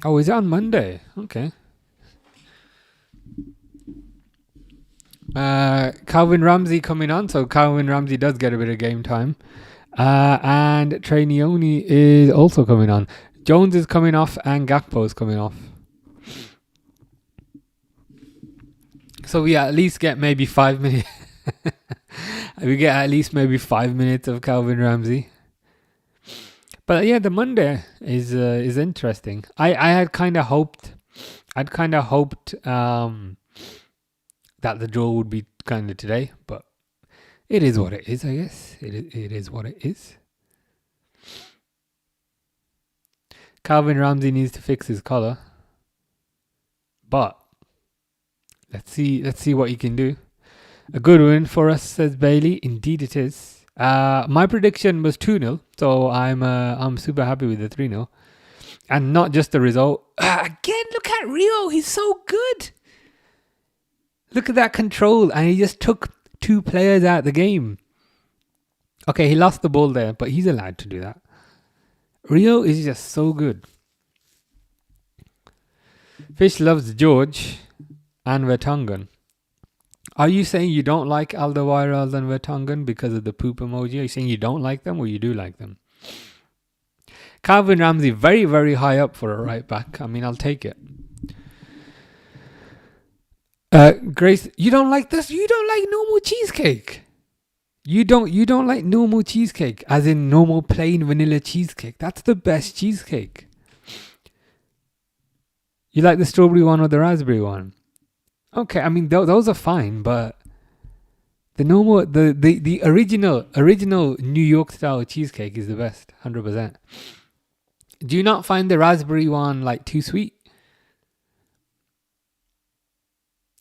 Oh, is it on Monday? Okay. Calvin Ramsey coming on, so Calvin Ramsey does get a bit of game time. And Trainioni is also coming on. Jones is coming off and Gakpo is coming off. So we at least get maybe 5 minutes. We get at least maybe 5 minutes of Calvin Ramsey. But yeah, the Monday is interesting. I had kind of hoped that the draw would be kind of today, but it is what it is, I guess. It is what it is. Calvin Ramsey needs to fix his collar, but let's see what he can do. A good win for us, says Bailey. Indeed, it is. My prediction was 2-0, so I'm super happy with the 3-0, and not just the result. Again, look at Rio. He's so good. Look at that control, and he just took 2 players out of the game. Okay, he lost the ball there, but he's allowed to do that. Rio is just so good. Fish loves George and Vertonghen. Are you saying you don't like Alderweireld and Vertonghen because of the poop emoji? Are you saying you don't like them or you do like them? Calvin Ramsey, very, very high up for a right back. I mean, I'll take it. Grace, you don't like this? You don't like normal cheesecake? You don't like normal cheesecake, as in normal plain vanilla cheesecake. That's the best cheesecake. You like the strawberry one or the raspberry one? Okay, I mean those are fine, but the normal, the original New York style cheesecake is the best, 100%. Do you not find the raspberry one like too sweet?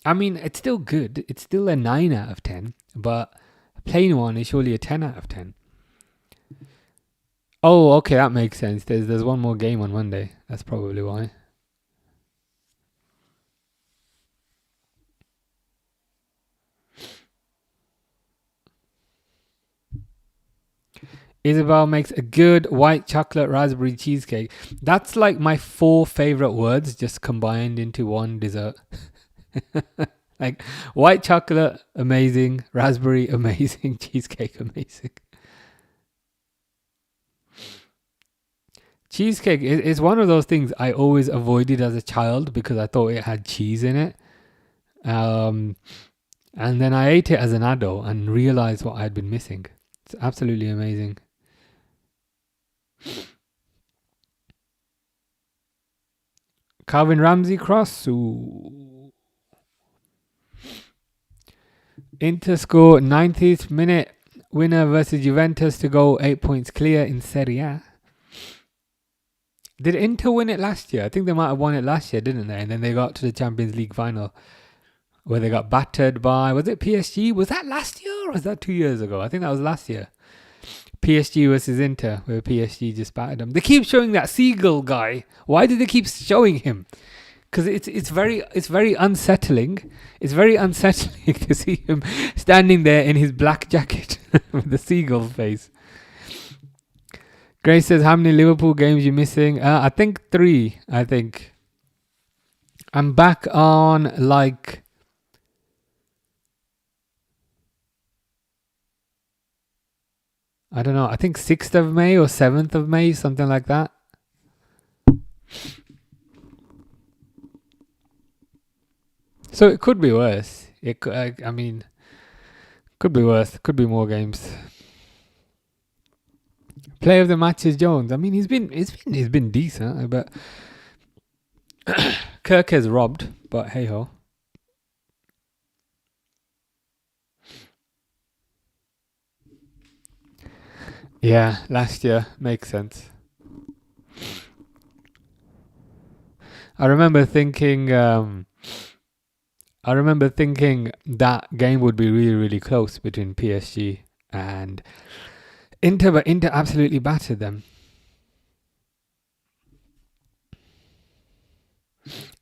I mean, it's still good. It's still a 9 out of 10, but a plain one is surely a 10 out of 10. Oh, okay, that makes sense. There's one more game on Monday. That's probably why. Isabel makes a good white chocolate raspberry cheesecake. That's like my 4 favorite words just combined into one dessert. Like white chocolate, amazing. Raspberry, amazing. Cheesecake, amazing. Cheesecake is one of those things I always avoided as a child because I thought it had cheese in it. And then I ate it as an adult and realized what I'd been missing. It's absolutely amazing. Calvin Ramsey cross. Ooh. Inter score 90th minute winner versus Juventus to go 8 points clear in Serie A. Did Inter win it last year? I think they might have won it last year, didn't they? And then they got to the Champions League final where they got battered by, was it PSG? Was that last year or was that 2 years ago? I think that was last year. PSG versus Inter, where PSG just battered them. They keep showing that seagull guy. Why do they keep showing him? Because it's very unsettling. It's very unsettling to see him standing there in his black jacket with the seagull face. Grace says, how many Liverpool games you missing? I think 3. I think I'm back on like I don't know. I think 6th of May or 7th of May, something like that. So it could be worse. It could, I mean, could be worse. Could be more games. Player of the match is Jones. I mean, he's been decent, but Kirk has robbed. But hey ho. Yeah, last year makes sense. I remember thinking that game would be really, really close between PSG and Inter, but Inter absolutely battered them.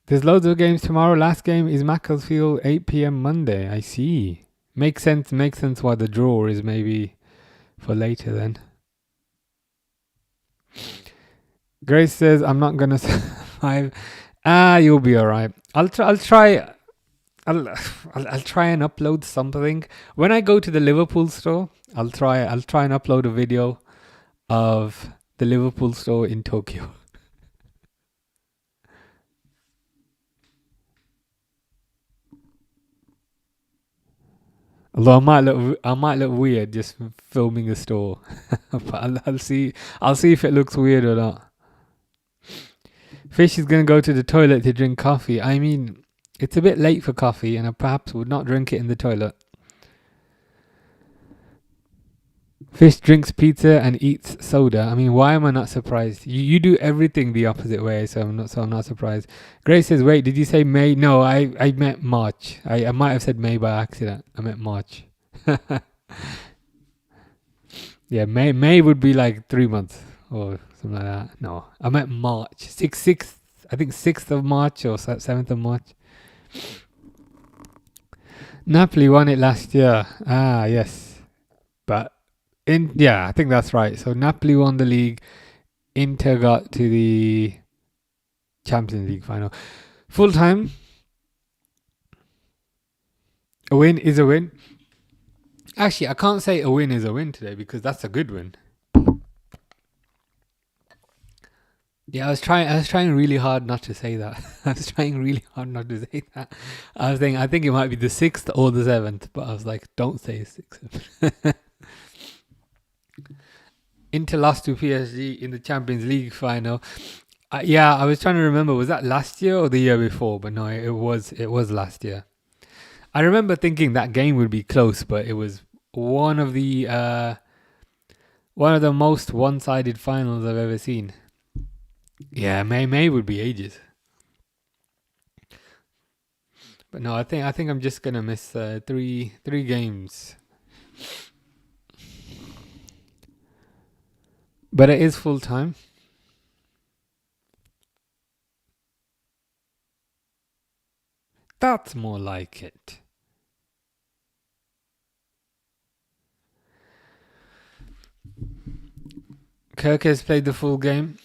There's loads of games tomorrow. Last game is Macclesfield, 8 p.m. Monday. I see. Makes sense why the draw is maybe for later then. Grace says, I'm not going to survive. You'll be alright. I'll try and upload something. When I go to the Liverpool store, I'll try and upload a video of the Liverpool store in Tokyo. Although I might look weird just filming a store, but I'll see if it looks weird or not. Fish is gonna go to the toilet to drink coffee. I mean, it's a bit late for coffee, and I perhaps would not drink it in the toilet. Fish drinks pizza and eats soda. I mean, why am I not surprised? You do everything the opposite way, so I'm not surprised. Grace says, "Wait, did you say May?" No, I meant March. I might have said May by accident. I meant March. Yeah, May would be like 3 months or something like that. No, I meant March. 6th. I think 6th of March or 7th of March. Napoli won it last year. Yes, but I think that's right. So Napoli won the league. Inter got to the Champions League final. Full time. A win is a win. Actually, I can't say a win is a win today because that's a good win. Yeah, I was trying really hard not to say that. I think it might be the 6th or the 7th, but I was like, don't say 6th. Inter lost to PSG in the Champions League final. I was trying to remember, was that last year or the year before? But no, it was last year. I remember thinking that game would be close, but it was one of the most one-sided finals I've ever seen. Yeah, May would be ages. But no, I think I'm just gonna miss three games. But it is full time. That's more like it. Kirk has played the full game.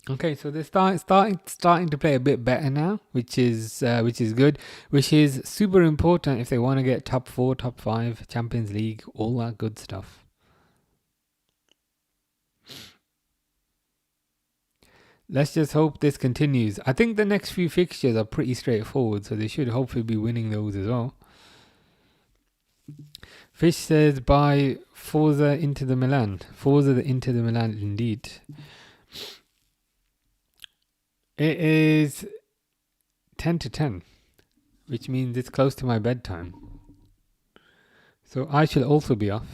Okay, so they're starting to play a bit better now, which is good, which is super important if they want to get top 4, top 5, Champions League, all that good stuff. Let's just hope this continues. I think the next few fixtures are pretty straightforward, so they should hopefully be winning those as well. Fish says by Forza into the Milan. Forza the into the Milan indeed. It is 10 to 10, which means it's close to my bedtime. So I shall also be off.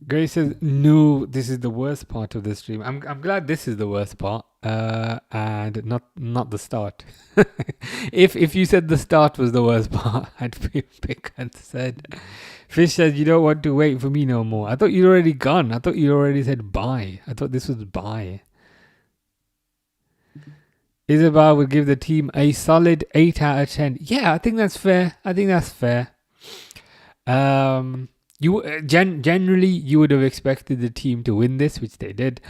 Grace says, no, this is the worst part of the stream. I'm glad this is the worst part, and not the start. If you said the start was the worst part, I'd be a bit concerned. Fish says, you don't want to wait for me no more. I thought you'd already gone. I thought you already said bye. I thought this was bye. Isabel would give the team a solid 8 out of 10. Yeah, I think that's fair. Generally you would have expected the team to win this, which they did.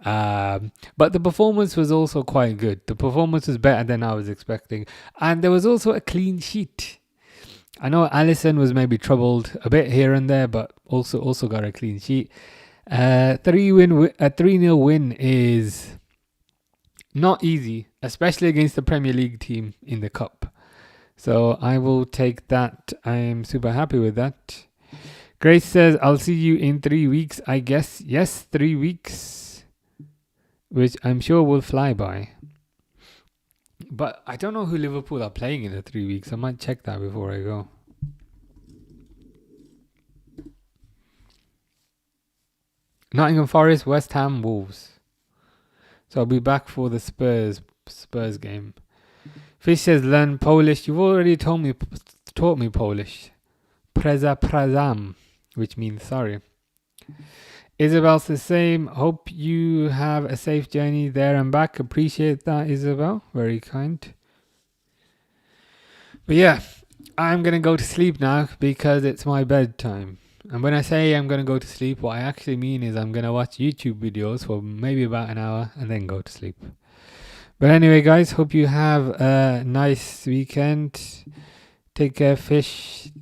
But the performance was also quite good. The performance was better than I was expecting, and there was also a clean sheet. I know Alisson was maybe troubled a bit here and there, but also got a clean sheet. 3-0 win is not easy, especially against the Premier League team in the cup. So I will take that. I am super happy with that. Grace says, I'll see you in 3 weeks, I guess. Yes, 3 weeks, which I'm sure will fly by. But I don't know who Liverpool are playing in the 3 weeks. I might check that before I go. Nottingham Forest, West Ham, Wolves. So I'll be back for the Spurs game. Fish says, learn Polish. You've already taught me Polish. Przepraszam, which means sorry. Isabel's the same. Hope you have a safe journey there and back. Appreciate that, Isabel. Very kind. But yeah, I'm going to go to sleep now because it's my bedtime. And when I say I'm going to go to sleep, what I actually mean is I'm going to watch YouTube videos for maybe about an hour and then go to sleep. But anyway, guys, hope you have a nice weekend. Take care, Fish.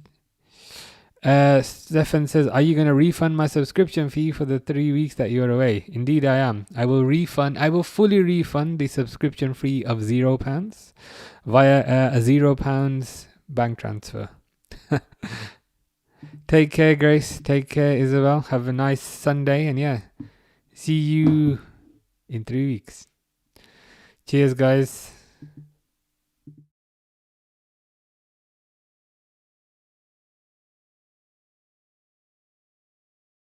Stefan says, are you going to refund my subscription fee for the 3 weeks that you're away? Indeed, I am. I will fully refund the subscription fee of £0 via a £0 bank transfer. Take care, Grace. Take care, Isabel. Have a nice Sunday. And yeah, see you in 3 weeks. Cheers, guys.